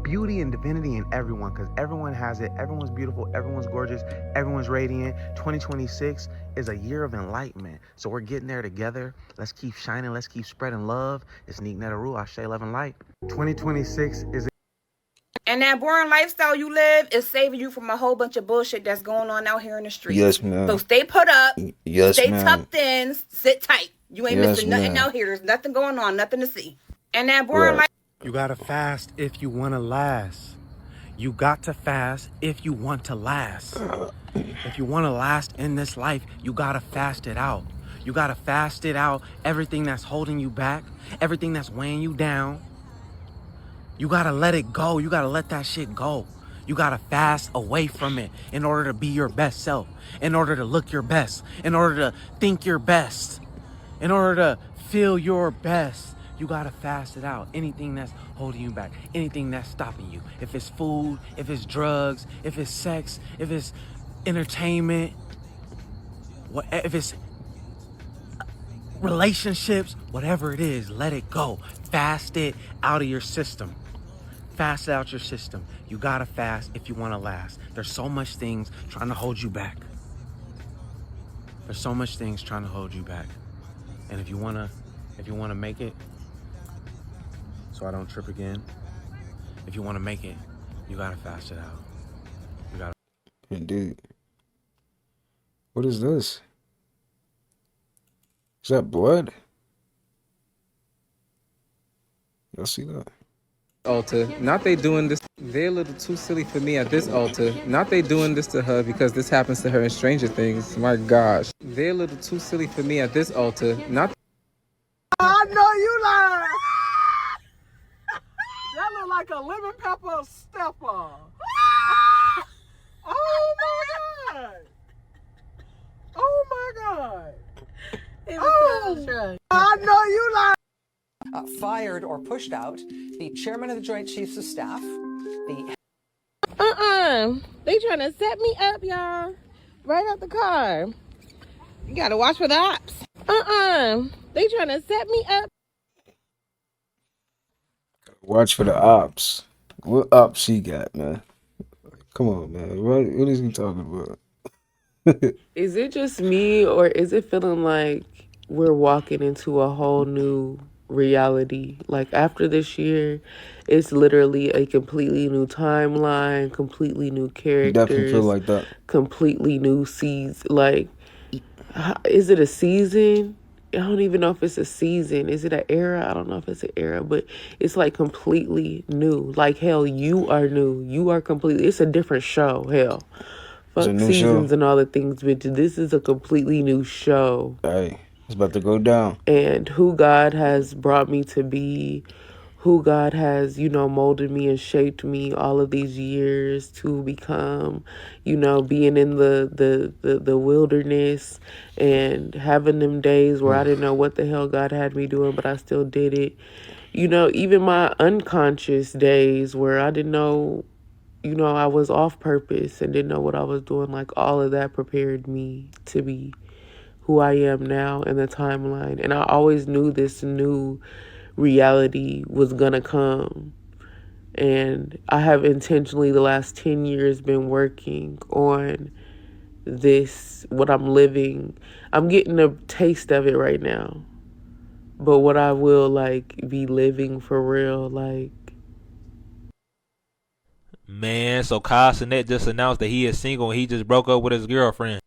beauty and divinity in everyone, because everyone has it. Everyone's beautiful. Everyone's gorgeous. Everyone's radiant. 2026 is a year of enlightenment. So we're getting there together. Let's keep shining. Let's keep spreading love. It's Neek Netaru. Ashe, love, and light. 2026 is... And that boring lifestyle you live is saving you from a whole bunch of bullshit that's going on out here in the streets. Yes, ma'am. So stay put up. Yes, stay ma'am. tucked in. Sit tight. You ain't Yes, missing nothing ma'am. out here. There's nothing going on. Nothing to see. And that boring life. You gotta fast if you wanna last. You got to fast if you want to last. If you wanna last in this life, you gotta fast it out. You gotta fast it out. Everything that's holding you back, everything that's weighing you down, you gotta let it go. You gotta let that shit go. You gotta fast away from it in order to be your best self, in order to look your best, in order to think your best, in order to feel your best. You gotta fast it out. Anything that's holding you back, anything that's stopping you. If it's food, if it's drugs, if it's sex, if it's entertainment, if it's relationships, whatever it is, let it go. Fast it out of your system. Fast it out your system. You gotta fast if you wanna last. There's so much things trying to hold you back. There's so much things trying to hold you back. And if you wanna make it, so I don't trip again, if you wanna make it, you gotta fast it out. You gotta. Indeed. What is this? Is that blood? Y'all see that? Altar. Not they doing this. They're a little too silly for me at this altar. Not they doing this to her because this happens to her in Stranger Things. My gosh. They're a little too silly for me at this altar. Not. I know you lying. That look like a lemon pepper stepper. Oh my god. Oh my god. Oh, I know you lying. Fired or pushed out the chairman of the Joint Chiefs of Staff, the... They trying to set me up, y'all. Right out the car. You gotta watch for the ops. They trying to set me up. Watch for the ops. What ops he got, man? Come on, man. What is he talking about? Is it just me, or is it feeling like we're walking into a whole new reality? Like after this year, it's literally a completely new timeline, completely new characters. Definitely feel like that. Completely new season. Like, is it a season? I don't even know if it's a season. Is it an era? I don't know if it's an era, but it's like completely new. Like, hell, you are new. You are completely, it's a different show. Hell, fuck seasons show. And all the things, bitch. This is a completely new show. Hey, it's about to go down. And who God has brought me to be, who God has, molded me and shaped me all of these years to become, being in the wilderness and having them days where I didn't know what the hell God had me doing, but I still did it. Even my unconscious days where I didn't know, I was off purpose and didn't know what I was doing. Like, all of that prepared me to be who I am now in the timeline. And I always knew this new reality was gonna come, and I have intentionally the last 10 years been working on this, what I'm living. I'm getting a taste of it right now, but what I will be living for real, Man, so Kyle Sinet just announced that he is single and he just broke up with his girlfriend.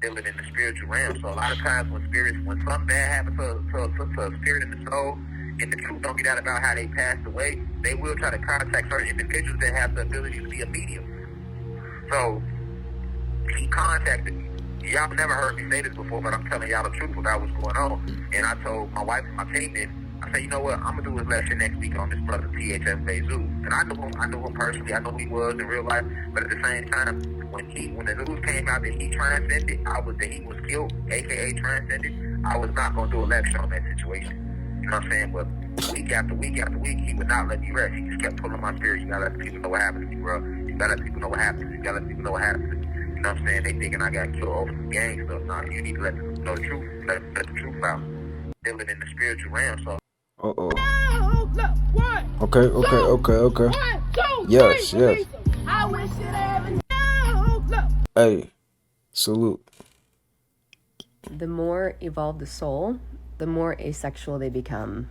Dealing in the spiritual realm, so a lot of times when something bad happens to a spirit in the soul, and the truth don't get out about how they passed away, they will try to contact certain individuals that have the ability to be a medium. So he contacted me. Y'all never heard me say this before, but I'm telling y'all the truth about what's going on. And I told my wife and my teammates, I said, you know what, I'm gonna do his lecture next week on this brother THF Bezu. And I knew him personally, I know who he was in real life, but at the same time, when the news came out that he transcended, that he was killed, aka transcended, I was not gonna do a lecture on that situation. You know what I'm saying? But week after week after week, he would not let me rest. He just kept pulling my spirit. You gotta let the people know what happened to me, bro. You gotta let people know what happened to me. You gotta let people know what happened to me. You know what I'm saying? They thinking I got killed over some gang stuff. Nah, you need to let them know the truth. Let the truth out. Dealing in the spiritual realm, so. Okay. Yes, yes. Hey, salute. The more evolved the soul, the more asexual they become.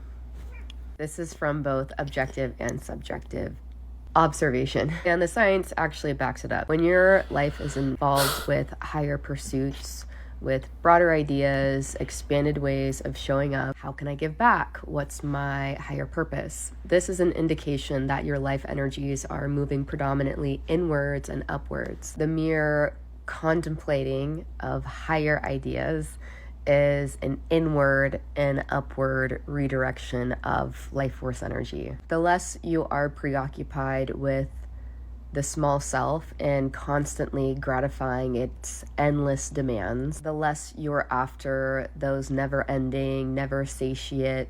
This is from both objective and subjective observation. And the science actually backs it up. When your life is involved with higher pursuits, with broader ideas, expanded ways of showing up, how can I give back? What's my higher purpose? This is an indication that your life energies are moving predominantly inwards and upwards. The mere contemplating of higher ideas is an inward and upward redirection of life force energy. The less you are preoccupied with the small self and constantly gratifying its endless demands, the less you're after those never-ending, never-satiate,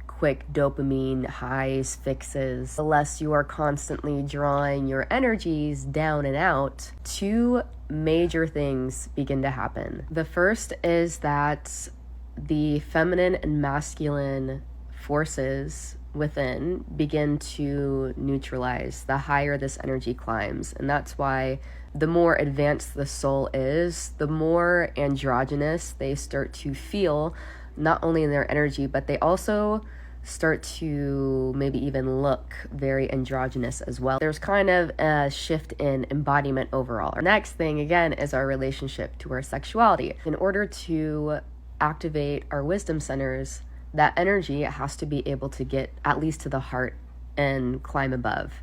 quick dopamine highs, fixes, the less you are constantly drawing your energies down and out, two major things begin to happen. The first is that the feminine and masculine forces within begin to neutralize the higher this energy climbs. And that's why the more advanced the soul is, the more androgynous they start to feel, not only in their energy, but they also start to maybe even look very androgynous as well. There's kind of a shift in embodiment overall. Our next thing, again, is our relationship to our sexuality. In order to activate our wisdom centers, that energy has to be able to get at least to the heart and climb above.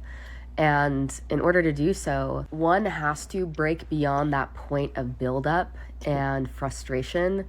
And in order to do so, one has to break beyond that point of buildup and frustration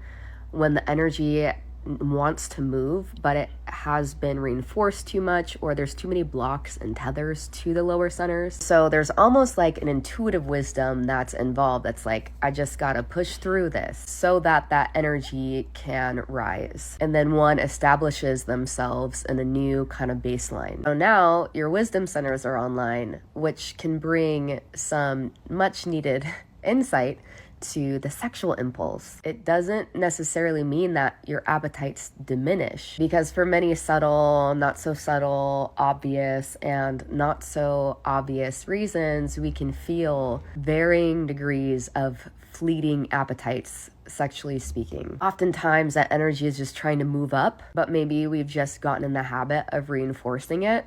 when the energy wants to move, but it has been reinforced too much, or there's too many blocks and tethers to the lower centers. So there's almost like an intuitive wisdom that's involved. That's like, I just gotta push through this so that that energy can rise. And then one establishes themselves in a new kind of baseline. So now your wisdom centers are online, which can bring some much needed insight to the sexual impulse. It doesn't necessarily mean that your appetites diminish, because for many subtle, not so subtle, obvious, and not so obvious reasons, we can feel varying degrees of fleeting appetites, sexually speaking. Oftentimes that energy is just trying to move up, but maybe we've just gotten in the habit of reinforcing it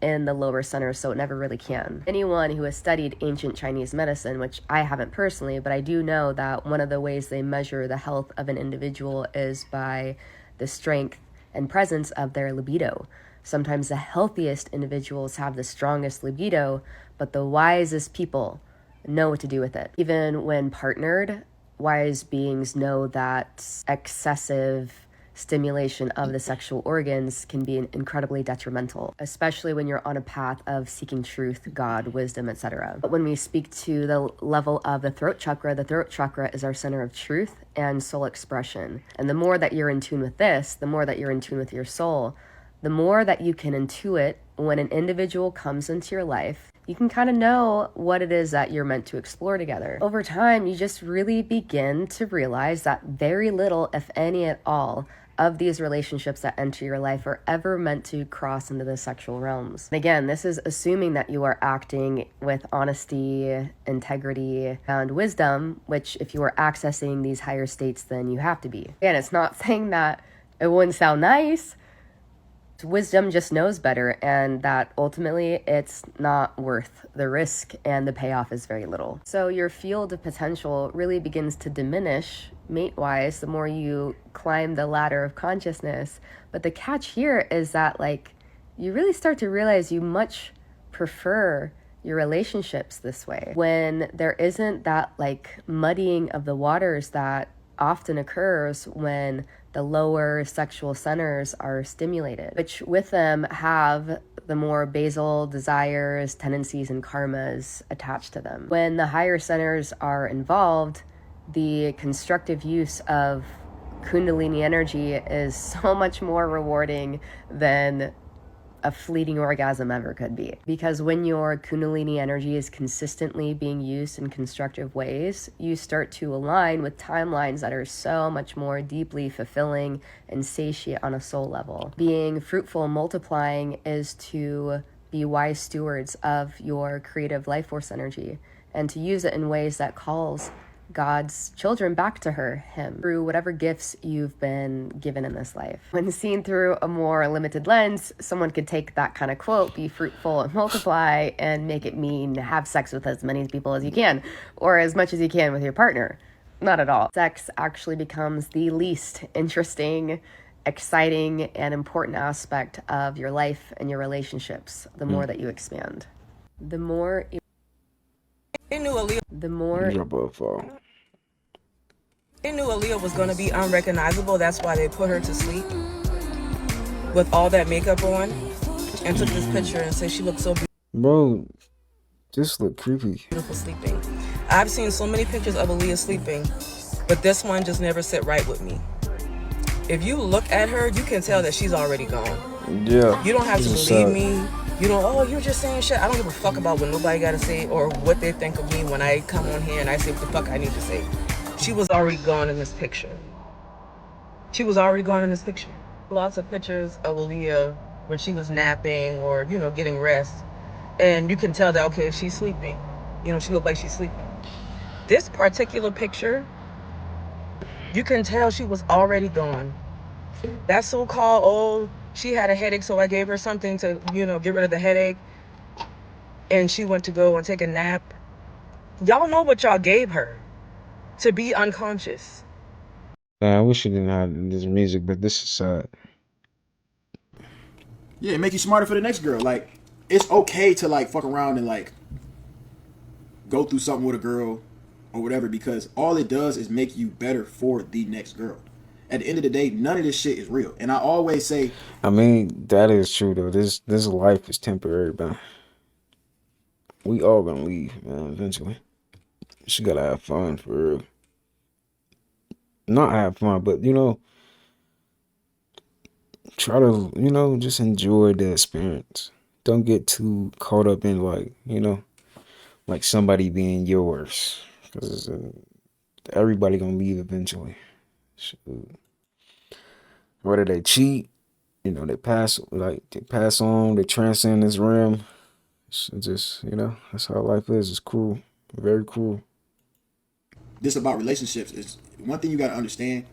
in the lower center, so it never really can. Anyone who has studied ancient Chinese medicine, which I haven't personally, but I do know that one of the ways they measure the health of an individual is by the strength and presence of their libido. Sometimes the healthiest individuals have the strongest libido, but the wisest people know what to do with it. Even when partnered, wise beings know that excessive stimulation of the sexual organs can be incredibly detrimental, especially when you're on a path of seeking truth, God, wisdom, etc. But when we speak to the level of the throat chakra is our center of truth and soul expression. And the more that you're in tune with this, the more that you're in tune with your soul, the more that you can intuit when an individual comes into your life. You can kind of know what it is that you're meant to explore together. Over time, you just really begin to realize that very little, if any at all, of these relationships that enter your life are ever meant to cross into the sexual realms. And again, this is assuming that you are acting with honesty, integrity, and wisdom, which if you are accessing these higher states, then you have to be. Again, it's not saying that it wouldn't sound nice. Wisdom just knows better, and that ultimately it's not worth the risk and the payoff is very little. So your field of potential really begins to diminish mate-wise the more you climb the ladder of consciousness. But the catch here is that you really start to realize you much prefer your relationships this way, when there isn't that muddying of the waters that often occurs when the lower sexual centers are stimulated, which with them have the more basal desires, tendencies, and karmas attached to them. When the higher centers are involved, the constructive use of Kundalini energy is so much more rewarding than a fleeting orgasm ever could be. Because when your Kundalini energy is consistently being used in constructive ways, you start to align with timelines that are so much more deeply fulfilling and satiate on a soul level. Being fruitful and multiplying is to be wise stewards of your creative life force energy, and to use it in ways that calls God's children back to him through whatever gifts you've been given in this life. When seen through a more limited lens, someone could take that kind of quote, be fruitful and multiply, and make it mean have sex with as many people as you can, or as much as you can with your partner. Not at all. Sex actually becomes the least interesting, exciting, and important aspect of your life and your relationships the more that you expand. The more They knew Aaliyah. The more They knew Aaliyah was going to be unrecognizable. That's why they put her to sleep with all that makeup on and took this picture and said she looked so Bro, this look creepy. beautiful sleeping. I've seen so many pictures of Aaliyah sleeping, but this one just never sit right with me. If you look at her, you can tell that she's already gone. Yeah. You don't have to this is believe sad. me. You don't, oh, you're just saying shit. I don't give a fuck about what nobody got to say or what they think of me when I come on here and I say what the fuck I need to say. She was already gone in this picture. She was already gone in this picture. Lots of pictures of Aaliyah when she was napping or, you know, getting rest. And you can tell that, okay, if she's sleeping, you know, she looked like she's sleeping. This particular picture, you can tell she was already gone. That so-called, oh, she had a headache, so I gave her something to, you know, get rid of the headache. And she went to go and take a nap. Y'all know what y'all gave her to be unconscious. I wish you didn't have this music, but this is sad. Yeah, make you smarter for the next girl. Like, it's okay to like fuck around and like go through something with a girl or whatever, because all it does is make you better for the next girl. At the end of the day, none of this shit is real. And I always say, I mean, that is true though. This life is temporary, man. We all gonna leave, man, eventually. She gotta have fun for real. Not have fun, but you know, try to, you know, just enjoy the experience. Don't get too caught up in like, you know, like somebody being yours, because everybody gonna leave eventually. Shoot. Whether they cheat, you know, they pass on, they transcend this realm. It's just, you know, that's how life is. It's cruel, very cruel. this about relationships is one thing you got to understand.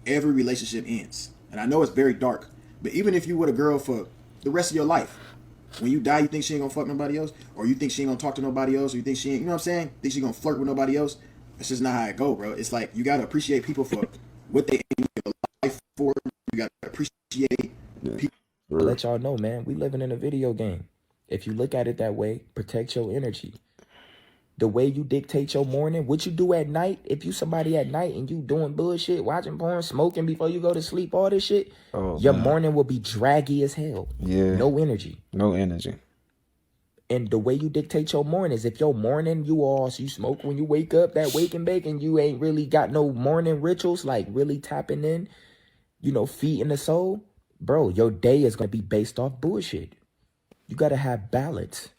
Every relationship ends. And I know it's very dark, but even if you with a girl for the rest of your life, when you die, you think she ain't gonna fuck nobody else, or you think she ain't gonna talk to nobody else, or you think she ain't, you know what I'm saying? Think she gonna flirt with nobody else? That's just not how it go, bro. It's like you gotta appreciate people for what they aim their life for. You gotta appreciate people. I'll let y'all know, man, we living in a video game. If you look at it that way, protect your energy. The way you dictate your morning, what you do at night, if you somebody at night and you doing bullshit, watching porn, smoking before you go to sleep, all this shit, your morning will be draggy as hell. Yeah. No energy. No energy. And the way you dictate your mornings, if your morning so you smoke when you wake up, that wake and bake, and you ain't really got no morning rituals, like really tapping in, you know, feeding the soul, bro, your day is going to be based off bullshit. You got to have balance.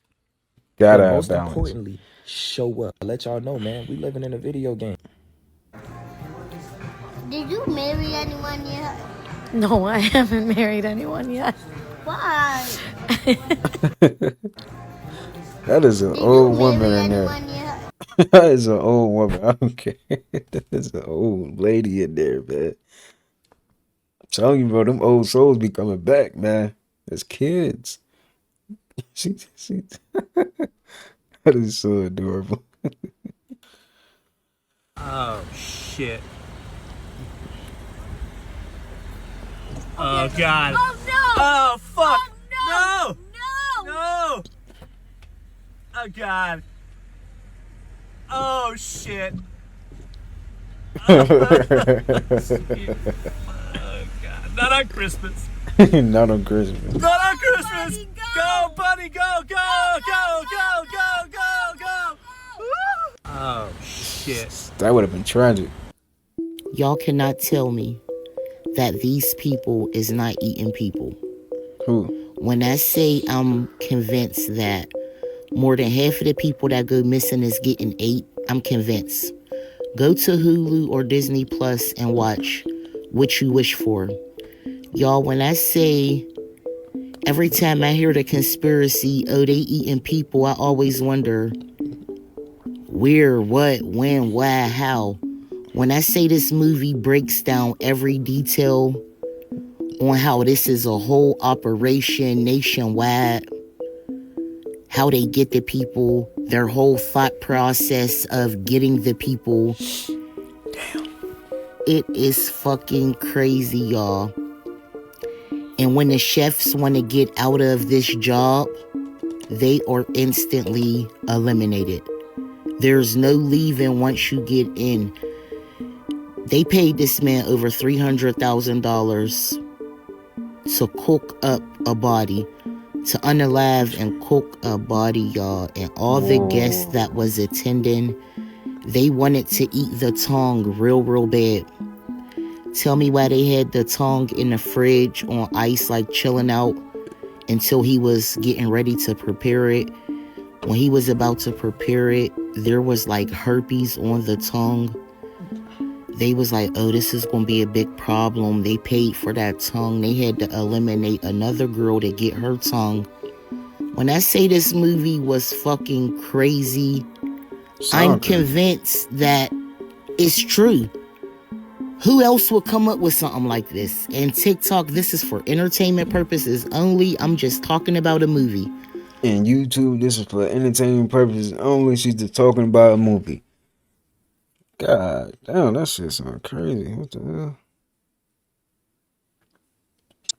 Gotta but have most balance. importantly, show up. I'll let y'all know, man, we living in a video game. Did you marry anyone yet? No, I haven't married anyone yet. Why? That is an old woman in there. That is an old woman. I don't care. That is an old lady in there, man. I'm telling you, bro, them old souls be coming back, man. As kids. That is so adorable. Oh, shit. Oh, God. Oh, no! Oh, fuck! Oh, no! No! Oh, God. Oh, shit. Oh, God. Not on Christmas. Not on Christmas. Not on Christmas! Go, buddy, go, go, go, go, go, go, go! Woo! Oh, shit. That would have been tragic. Y'all cannot tell me that these people is not eating people. Who? When I say I'm convinced that more than half of the people that go missing is getting ate, I'm convinced. Go to Hulu or Disney Plus and watch What You Wish For. Y'all, when I say Every time I hear the conspiracy, oh, they eating people, I always wonder where, what, when, why, how. When I say this movie breaks down every detail on how this is a whole operation nationwide, how they get the people, their whole thought process of getting the people. It is fucking crazy, y'all. And when the chefs want to get out of this job, they are instantly eliminated. There's no leaving once you get in. They paid this man over $300,000 to cook up a body, to unalive and cook a body, y'all. And all the guests that was attending, they wanted to eat the tongue real bad. Tell me why they had the tongue in the fridge on ice, like chilling out until he was getting ready to prepare it. When he was about to prepare it, there was like herpes on the tongue. They was like, oh, this is going to be a big problem. They paid for that tongue. They had to eliminate another girl to get her tongue. When I say this movie was fucking crazy, I'm convinced that it's true. Who else would come up with something like this? And TikTok, this is for entertainment purposes only. I'm just talking about a movie. And YouTube, this is for entertainment purposes only. She's just talking about a movie. God damn, that shit sound crazy. What the hell?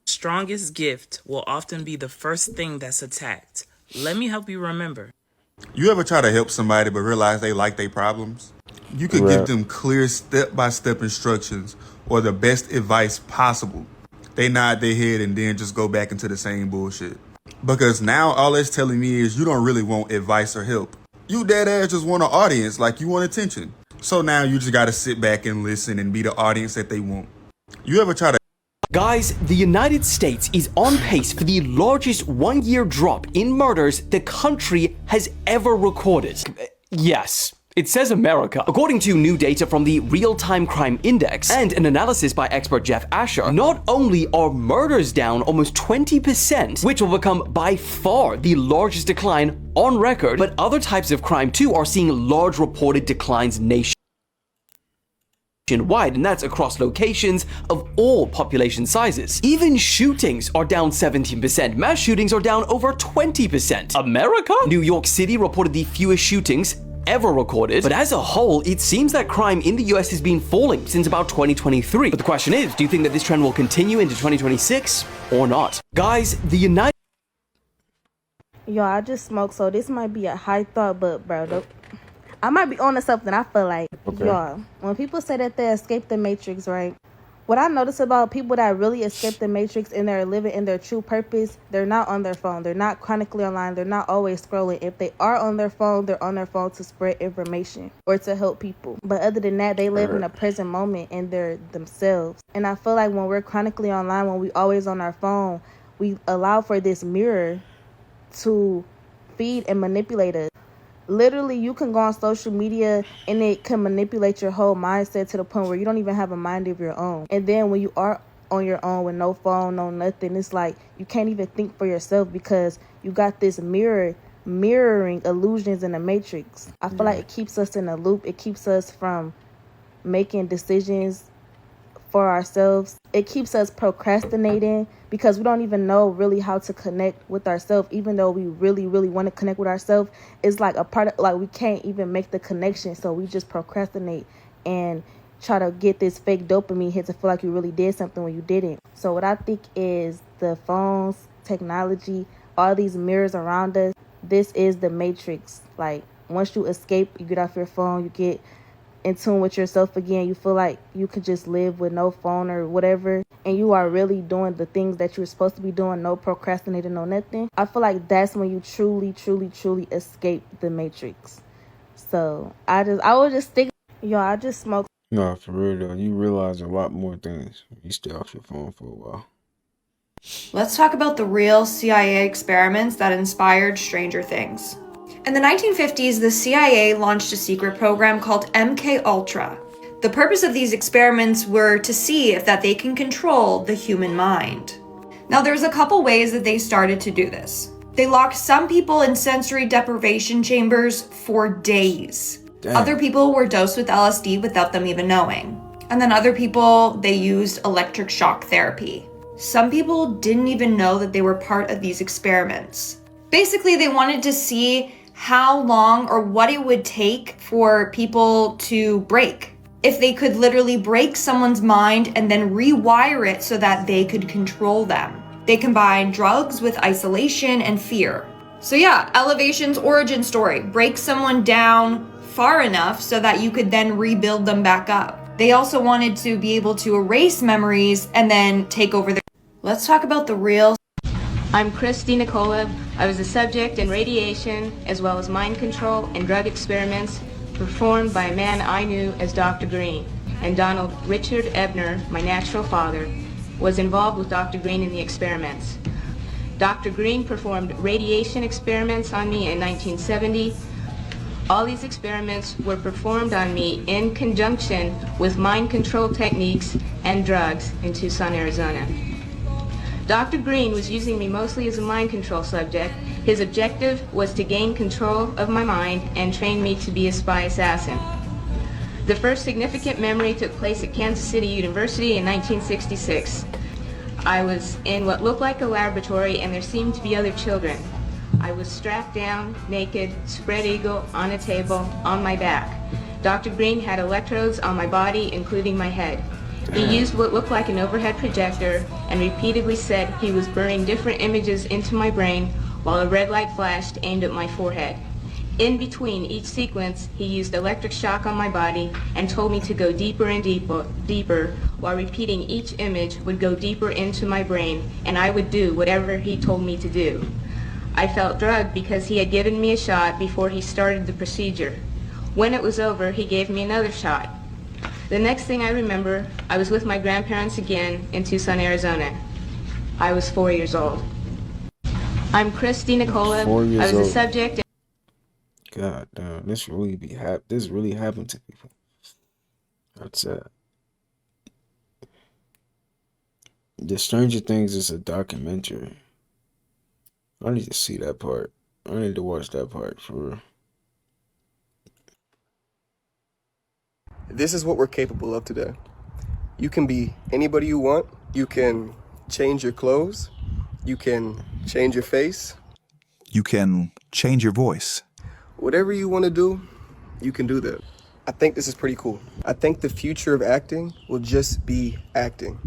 Strongest gift will often be the first thing that's attacked. Let me help you remember. You ever try to help somebody but realize they like their problems? You could give them clear step-by-step instructions or the best advice possible. They nod their head and then just go back into the same bullshit. Because now all it's telling me is you don't really want advice or help. You dead ass just want an audience, like you want attention. So now you just gotta sit back and listen and be the audience that they want. You ever try to... Guys, the United States is on pace for the largest one-year drop in murders the country has ever recorded. Yes. It says America. According to new data from the Real-Time Crime Index and an analysis by expert Jeff Asher, not only are murders down almost 20%, which will become by far the largest decline on record, but other types of crime too are seeing large reported declines nationwide, and that's across locations of all population sizes. Even shootings are down 17%. Mass shootings are down over 20%. America? New York City reported the fewest shootings ever recorded, but as a whole, it seems that crime in the US has been falling since about 2023. But the question is, do you think that this trend will continue into 2026 or not? Guys, the United... Yo, I just smoked, so this might be a high thought, but bro, I might be on to something. I feel like, y'all, when people say that they escaped the Matrix, right? What I notice about people that really escape the Matrix and they're living in their true purpose, they're not on their phone. They're not chronically online. They're not always scrolling. If they are on their phone, they're on their phone to spread information or to help people. But other than that, they live in a present moment and they're themselves. And I feel like when we're chronically online, when we always on our phone, we allow for this mirror to feed and manipulate us. Literally, you can go on social media and it can manipulate your whole mindset to the point where you don't even have a mind of your own. And then when you are on your own with no phone, no nothing, it's like you can't even think for yourself because you got this mirroring illusions in the Matrix. I feel like it keeps us in a loop. It keeps us from making decisions for ourselves. It keeps us procrastinating because we don't even know really how to connect with ourselves. Even though we really want to connect with ourselves, it's like a part of, like, we can't even make the connection, so we just procrastinate and try to get this fake dopamine hit to feel like you really did something when you didn't. So what I think is the phones, technology, all these mirrors around us, this is the Matrix. Like, once you escape, you get off your phone, you get in tune with yourself again, you feel like you could just live with no phone or whatever, and you are really doing the things that you're supposed to be doing, no procrastinating, no nothing. I feel like that's when you truly escape the Matrix. So I was just thinking, yo, I just smoked. No, for real though, you realize a lot more things. You stay off your phone for a while. Let's talk about the real CIA experiments that inspired Stranger Things. In the 1950s, the CIA launched a secret program called MK-Ultra. The purpose of these experiments were to see if that they can control the human mind. Now, there's a couple ways that they started to do this. They locked some people in sensory deprivation chambers for days. Damn. Other people were dosed with LSD without them even knowing. And then other people, they used electric shock therapy. Some people didn't even know that they were part of these experiments. Basically, they wanted to see how long or what it would take for people to break. If they could literally break someone's mind and then rewire it so that they could control them. They combined drugs with isolation and fear. So yeah, Elevation's origin story. Break someone down far enough so that you could then rebuild them back up. They also wanted to be able to erase memories and then take over their... Let's talk about the real... I'm Christy Nicola. I was a subject in radiation as well as mind control and drug experiments performed by a man I knew as Dr. Green. And Donald Richard Ebner, my natural father, was involved with Dr. Green in the experiments. Dr. Green performed radiation experiments on me in 1970. All these experiments were performed on me in conjunction with mind control techniques and drugs in Tucson, Arizona. Dr. Green was using me mostly as a mind control subject. His objective was to gain control of my mind and train me to be a spy assassin. The first significant memory took place at Kansas City University in 1966. I was in what looked like a laboratory and there seemed to be other children. I was strapped down, naked, spread eagle, on a table, on my back. Dr. Green had electrodes on my body, including my head. He used what looked like an overhead projector and repeatedly said he was burning different images into my brain while a red light flashed aimed at my forehead. In between each sequence, he used electric shock on my body and told me to go deeper and deeper, while repeating each image would go deeper into my brain, and I would do whatever he told me to do. I felt drugged because he had given me a shot before he started the procedure. When it was over, he gave me another shot. The next thing I remember, I was with my grandparents again in Tucson, Arizona. I was 4 years old. I'm Christy Nicola. 4 years I was a old. subject. God damn, this really happened to people. That's sad. The Stranger Things is a documentary. I need to see that part. I need to watch that part for real. This is what we're capable of today. You can be anybody you want. You can change your clothes. You can change your face. You can change your voice. Whatever you want to do, you can do that. I think this is pretty cool. I think the future of acting will just be acting.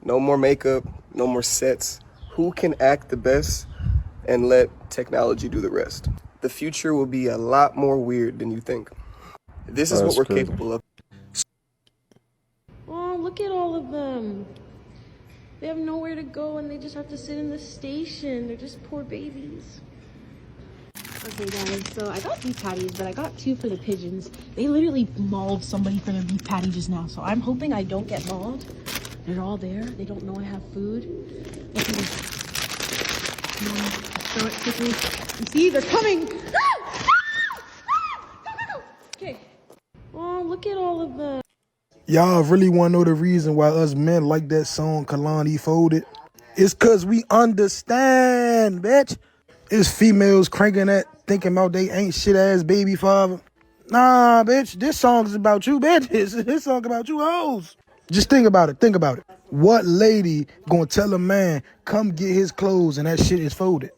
No more makeup, no more sets. Who can act the best and let technology do the rest? The future will be a lot more weird than you think. This is what we're capable of. Oh, look at all of them. They have nowhere to go and they just have to sit in the station. They're just poor babies. Okay guys, so I got beef patties, but I got 2 for the pigeons. They literally mauled somebody for their beef patty just now, so I'm hoping I don't get mauled. They're all there. They don't know I have food. Okay. Come on, let's throw it quickly. You see, they're coming! Okay. Oh, look at all of them. Y'all really want to know the reason why us men like that song Kalani Folded? It's cause we understand, bitch. It's females cranking that, thinking about they ain't shit ass baby father. Nah, bitch, this song is about you bitches. This song about you hoes. Just think about it, think about it. What lady gonna tell a man, come get his clothes and that shit is folded?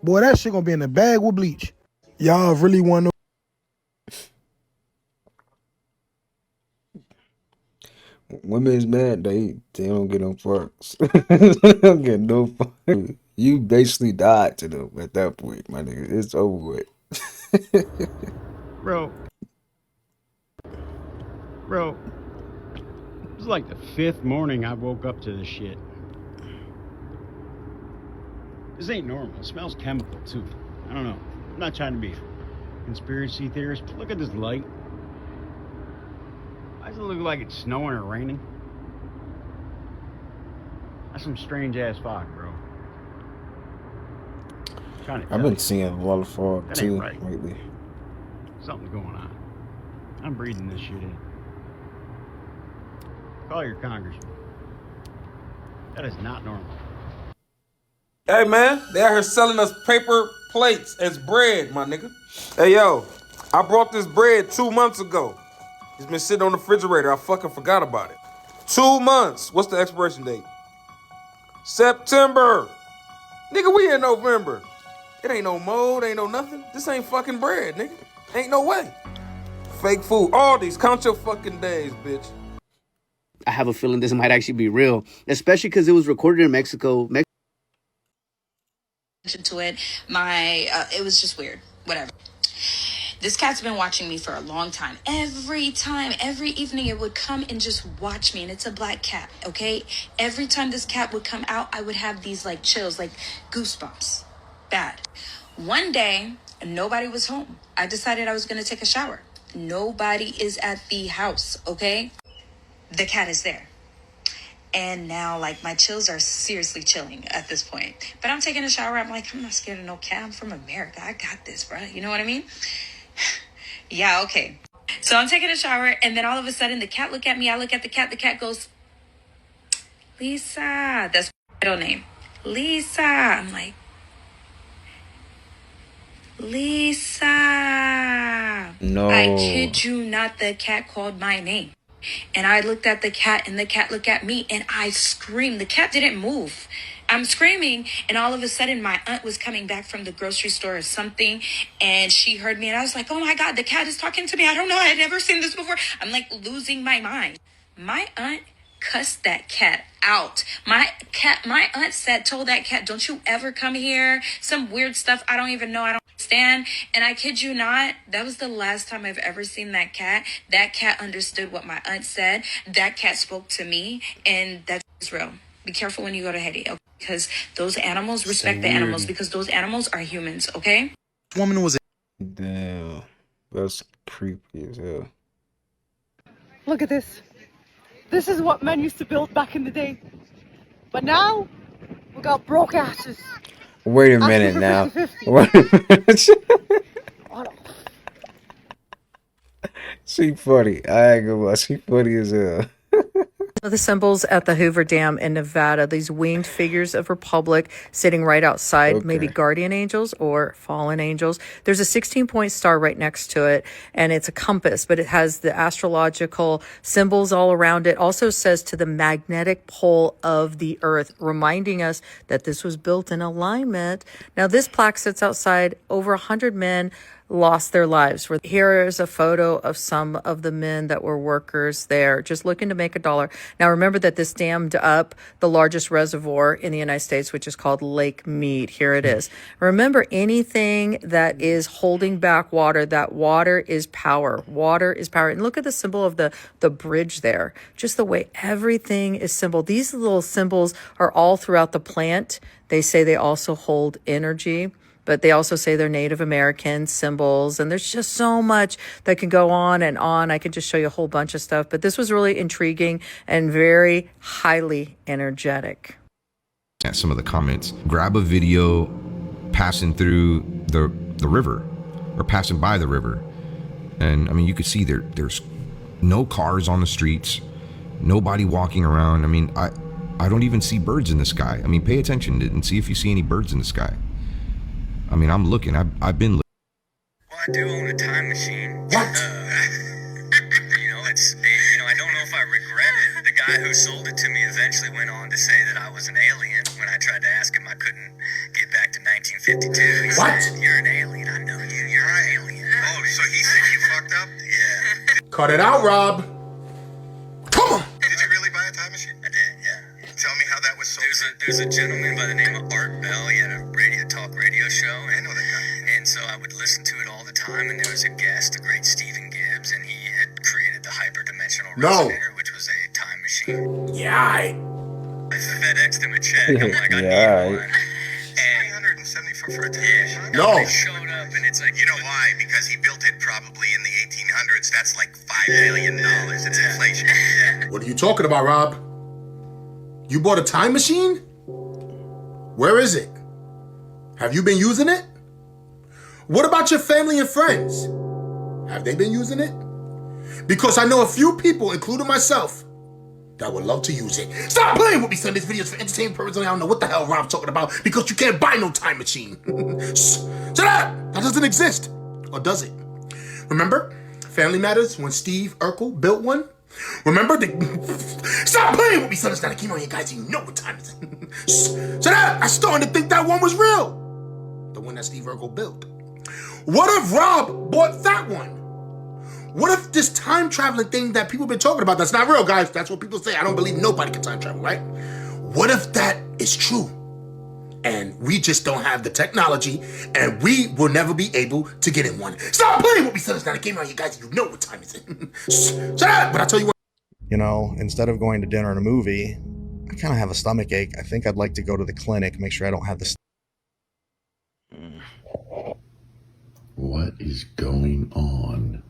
Boy, that shit gonna be in a bag with bleach. Y'all really want to know? Women is mad, they don't get no fucks. They don't get no fucks. You basically died to them at that point, my nigga. It's over with. Bro, it was like the 5th morning I woke up to this shit. This ain't normal. It smells chemical too. I don't know. I'm not trying to be a conspiracy theorist, but look at this light. Why does it look like it's snowing or raining? That's some strange ass fog, bro. I've been seeing a lot of fog That ain't too right. lately. Something's going on. I'm breathing this shit in. Call your congressman. That is not normal. Hey, man, they out here selling us paper plates as bread, my nigga. Hey, yo, I brought this bread 2 months ago. It's been sitting on the refrigerator. I fucking forgot about it. 2 months. What's the expiration date? September. Nigga, we in November. It ain't no mold, ain't no nothing. This ain't fucking bread, nigga. Ain't no way. Fake food. All these. Count your fucking days, bitch. I have a feeling this might actually be real, especially because it was recorded in Mexico. To it, it was just weird. Whatever. This cat's been watching me for a long time. Every evening it would come and just watch me. And it's a black cat, okay? Every time this cat would come out, I would have these like chills, like goosebumps. Bad. One day, nobody was home. I decided I was going to take a shower. Nobody is at the house, okay? The cat is there. And now, like, my chills are seriously chilling at this point. But I'm taking a shower. I'm like, I'm not scared of no cat. I'm from America. I got this, bro. You know what I mean? Yeah, okay. So I'm taking a shower, and then all of a sudden, the cat look at me. I look at the cat. The cat goes, Lisa. That's my middle name. Lisa. I'm like, Lisa. No. I kid you not, the cat called my name. And I looked at the cat, and the cat looked at me, and I screamed. The cat didn't move. I'm screaming, and all of a sudden, my aunt was coming back from the grocery store or something, and she heard me, and I was like, oh my God, the cat is talking to me. I don't know. I had never seen this before. I'm like losing my mind. My aunt cussed that cat out. My aunt told that cat, don't you ever come here. Some weird stuff. I don't even know. I don't understand. And I kid you not, that was the last time I've ever seen that cat. That cat understood what my aunt said. That cat spoke to me, and that's real. Be careful when you go to Haiti, okay? Because those animals respect the animals, because those animals are humans, okay? Woman was. Damn, that's creepy as hell. Look at this. This is what men used to build back in the day. But now, we got broke asses. Wait a minute now. Wait a minute. She funny. I ain't gonna lie. She funny as hell. The symbols at the Hoover Dam in Nevada, these winged figures of Republic sitting right outside, maybe guardian angels or fallen angels. There's a 16-point star right next to it, and it's a compass, but it has the astrological symbols all around it. Also says to the magnetic pole of the earth, reminding us that this was built in alignment. Now, this plaque sits outside. Over 100 men lost their lives. Here is a photo of some of the men that were workers there, just looking to make a dollar. Now, remember that this dammed up the largest reservoir in the United States, which is called Lake Mead. Here it is. Remember, anything that is holding back water, that water is power. Water is power. And look at the symbol of the bridge there. Just the way everything is symbol. These little symbols are all throughout the plant. They say they also hold energy, but they also say they're Native American symbols. And there's just so much that can go on and on. I could just show you a whole bunch of stuff, but this was really intriguing and very highly energetic. At some of the comments, grab a video passing through the river or passing by the river. And I mean, you could see there's no cars on the streets, nobody walking around. I mean, I don't even see birds in the sky. I mean, pay attention and see if you see any birds in the sky. I mean, I'm looking. I've been looking. Well, I do own a time machine. What? I don't know if I regret it. The guy who sold it to me eventually went on to say that I was an alien. When I tried to ask him, I couldn't get back to 1952. He said, "You're an alien. I know you. You're an alien." Oh, so he said you fucked up? Yeah. Cut it out, Rob. Come on. Did you really buy a time machine? I did, yeah. Tell me how that was sold. There's a gentleman by the name of Art Bell. He had a talk radio show. I know that guy. And so I would listen to it all the time, and there was a guest, the great Stephen Gibbs, and he had created the hyperdimensional resonator, which was a time machine. Yeah, I FedExed him a check. I'm like, I need one. And $374 for a time machine. No. It showed up, and it's like, you know why? Because he built it probably in the 1800s. That's like $5 billion. It's inflation. Yeah. What are you talking about, Rob? You bought a time machine? Where is it? Have you been using it? What about your family and friends? Have they been using it? Because I know a few people, including myself, that would love to use it. Stop playing with me, son. This video's for entertainment purposes. I don't know what the hell Rob's talking about because you can't buy no time machine. Shut up! That doesn't exist. Or does it? Remember Family Matters when Steve Urkel built one? Remember the... Stop playing with me, son. It's not a game on you guys. You know what time it is. Shut up! I'm starting to think that one was real. The one that Steve Urkel built. What if Rob bought that one? What if this time traveling thing that people have been talking about, that's not real, guys. That's what people say. I don't believe nobody can time travel, right? What if that is true? And we just don't have the technology, and we will never be able to get in one. Stop playing with me, son. It's not a game on you guys. You know what time it is. Shut up! But I'll tell you what. You know, instead of going to dinner and a movie, I kind of have a stomach ache. I think I'd like to go to the clinic, make sure I don't have the... What is going on?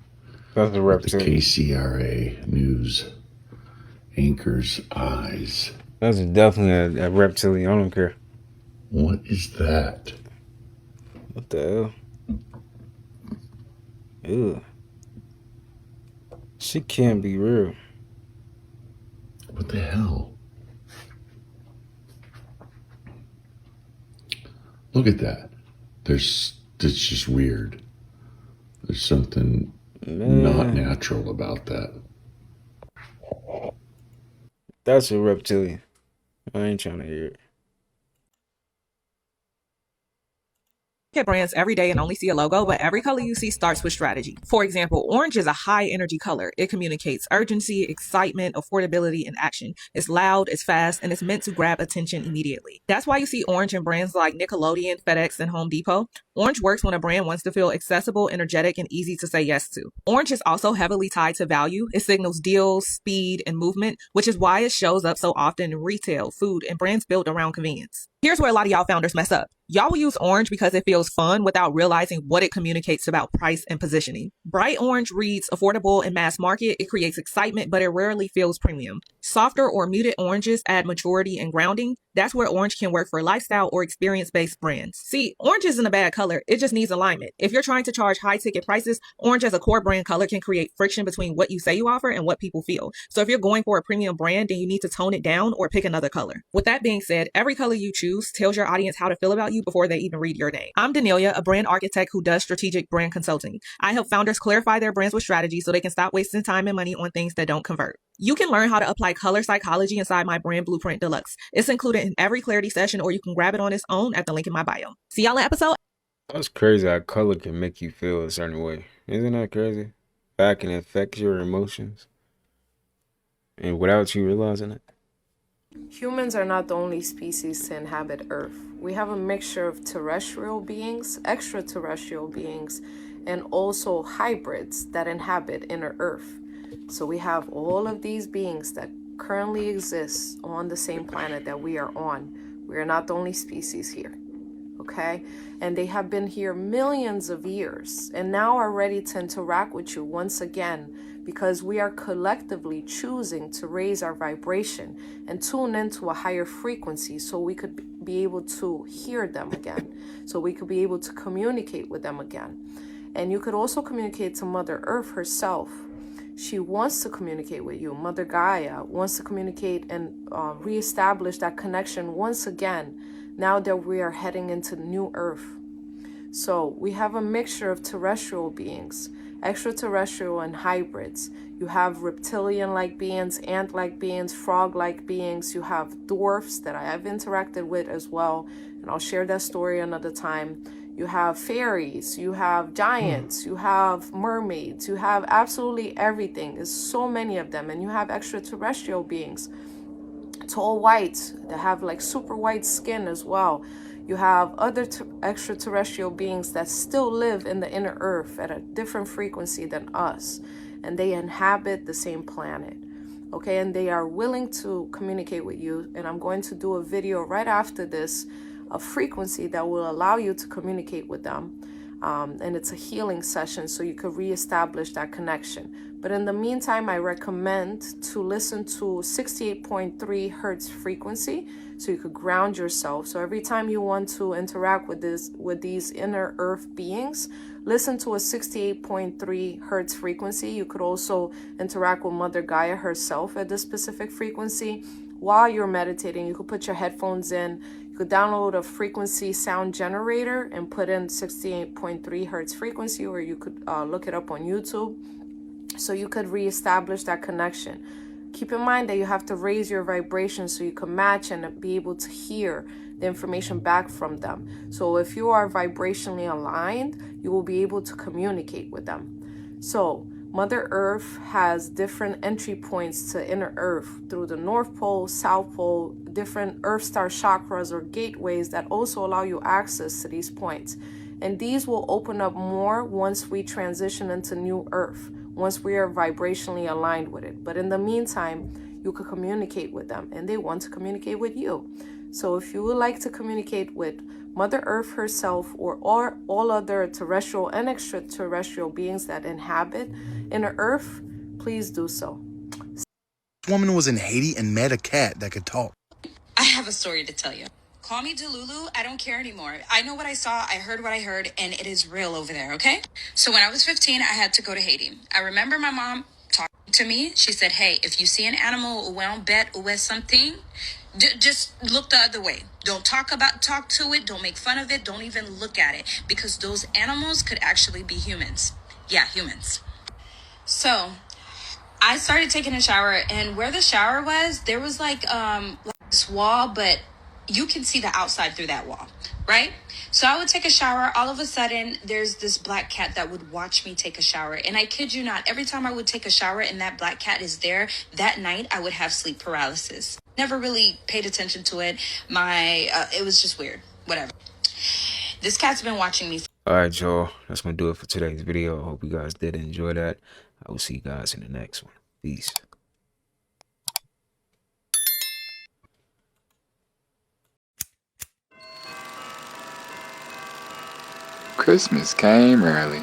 That's a with the KCRA news anchor's eyes? That's definitely a reptilian. I don't care. What is that? What the hell? Ew. She can't be real. What the hell? Look at that. It's just weird. There's something not natural about that. That's a reptilian. I ain't trying to hear it. At brands every day and only see a logo, but every color you see starts with strategy. For example, orange is a high energy color. It communicates urgency, excitement, affordability, and action. It's loud, it's fast, and it's meant to grab attention immediately. That's why you see orange in brands like Nickelodeon, FedEx, and Home Depot. Orange works when a brand wants to feel accessible, energetic, and easy to say yes to. Orange is also heavily tied to value. It signals deals, speed, and movement, which is why it shows up so often in retail, food, and brands built around convenience. Here's where a lot of y'all founders mess up. Y'all will use orange because it feels fun without realizing what it communicates about price and positioning. Bright orange reads affordable and mass market. It creates excitement, but it rarely feels premium. Softer or muted oranges add maturity and grounding. That's where orange can work for lifestyle or experience-based brands. See, orange isn't a bad color. It just needs alignment. If you're trying to charge high ticket prices, orange as a core brand color can create friction between what you say you offer and what people feel. So if you're going for a premium brand, then you need to tone it down or pick another color. With that being said, every color you choose tells your audience how to feel about you before they even read your name. I'm Danelia, a brand architect who does strategic brand consulting. I help founders clarify their brands with strategy so they can stop wasting time and money on things that don't convert. You can learn how to apply color psychology inside my Brand Blueprint Deluxe. It's included in every clarity session, or you can grab it on its own at the link in my bio. See y'all in episode. That's crazy how color can make you feel a certain way. Isn't that crazy? That can affect your emotions. And without you realizing it. Humans are not the only species to inhabit Earth. We have a mixture of terrestrial beings, extraterrestrial beings, and also hybrids that inhabit inner Earth. So we have all of these beings that currently exist on the same planet that we are on. We are not the only species here, okay? And they have been here millions of years and now are ready to interact with you once again because we are collectively choosing to raise our vibration and tune into a higher frequency so we could be able to hear them again, so we could be able to communicate with them again. And you could also communicate to Mother Earth herself. She wants to communicate with you. Mother Gaia wants to communicate and reestablish that connection once again, now that we are heading into new Earth. So we have a mixture of terrestrial beings, extraterrestrial and hybrids. You have reptilian-like beings, ant-like beings, frog-like beings. You have dwarfs that I have interacted with as well, and I'll share that story another time. You have fairies, you have giants, you have mermaids, you have absolutely everything. There's so many of them. And you have extraterrestrial beings, tall whites that have like super white skin as well. You have other extraterrestrial beings that still live in the inner Earth at a different frequency than us. And they inhabit the same planet. Okay, and they are willing to communicate with you. And I'm going to do a video right after this, a frequency that will allow you to communicate with them. and it's a healing session so you could reestablish that connection. But in the meantime, I recommend to listen to 68.3 hertz frequency so you could ground yourself. So every time you want to interact with these inner earth beings, listen to a 68.3 hertz frequency. You could also interact with Mother Gaia herself at this specific frequency. While you're meditating, you could put your headphones in. You could download a frequency sound generator and put in 68.3 hertz frequency, or you could look it up on YouTube. So you could reestablish that connection. Keep in mind that you have to raise your vibration so you can match and be able to hear the information back from them. So if you are vibrationally aligned, you will be able to communicate with them. So Mother Earth has different entry points to inner Earth through the North Pole, South Pole, different Earth star chakras or gateways that also allow you access to these points. And these will open up more once we transition into New Earth, once we are vibrationally aligned with it. But in the meantime, you could communicate with them and they want to communicate with you. So if you would like to communicate with Mother Earth herself or all other terrestrial and extraterrestrial beings that inhabit inner Earth, please do so. Woman was in Haiti and met a cat that could talk. I have a story to tell you. Call me Delulu. I don't care anymore. I know what I saw. I heard what I heard, and it is real over there, okay? So when I was 15, I had to go to Haiti. I remember my mom talking to me. She said, hey, if you see an animal or a bet or something, just look the other way. Don't talk to it. Don't make fun of it. Don't even look at it, because those animals could actually be humans. Yeah, humans. So I started taking a shower, and where the shower was, there was like this wall, but you can see the outside through that wall, right? So I would take a shower. All of a sudden, there's this black cat that would watch me take a shower. And I kid you not, every time I would take a shower and that black cat is there, that night I would have sleep paralysis. Never really paid attention to it. It was just weird. Whatever. This cat's been watching me. Alright, y'all. That's going to do it for today's video. I hope you guys did enjoy that. I will see you guys in the next one. Peace. Christmas came early.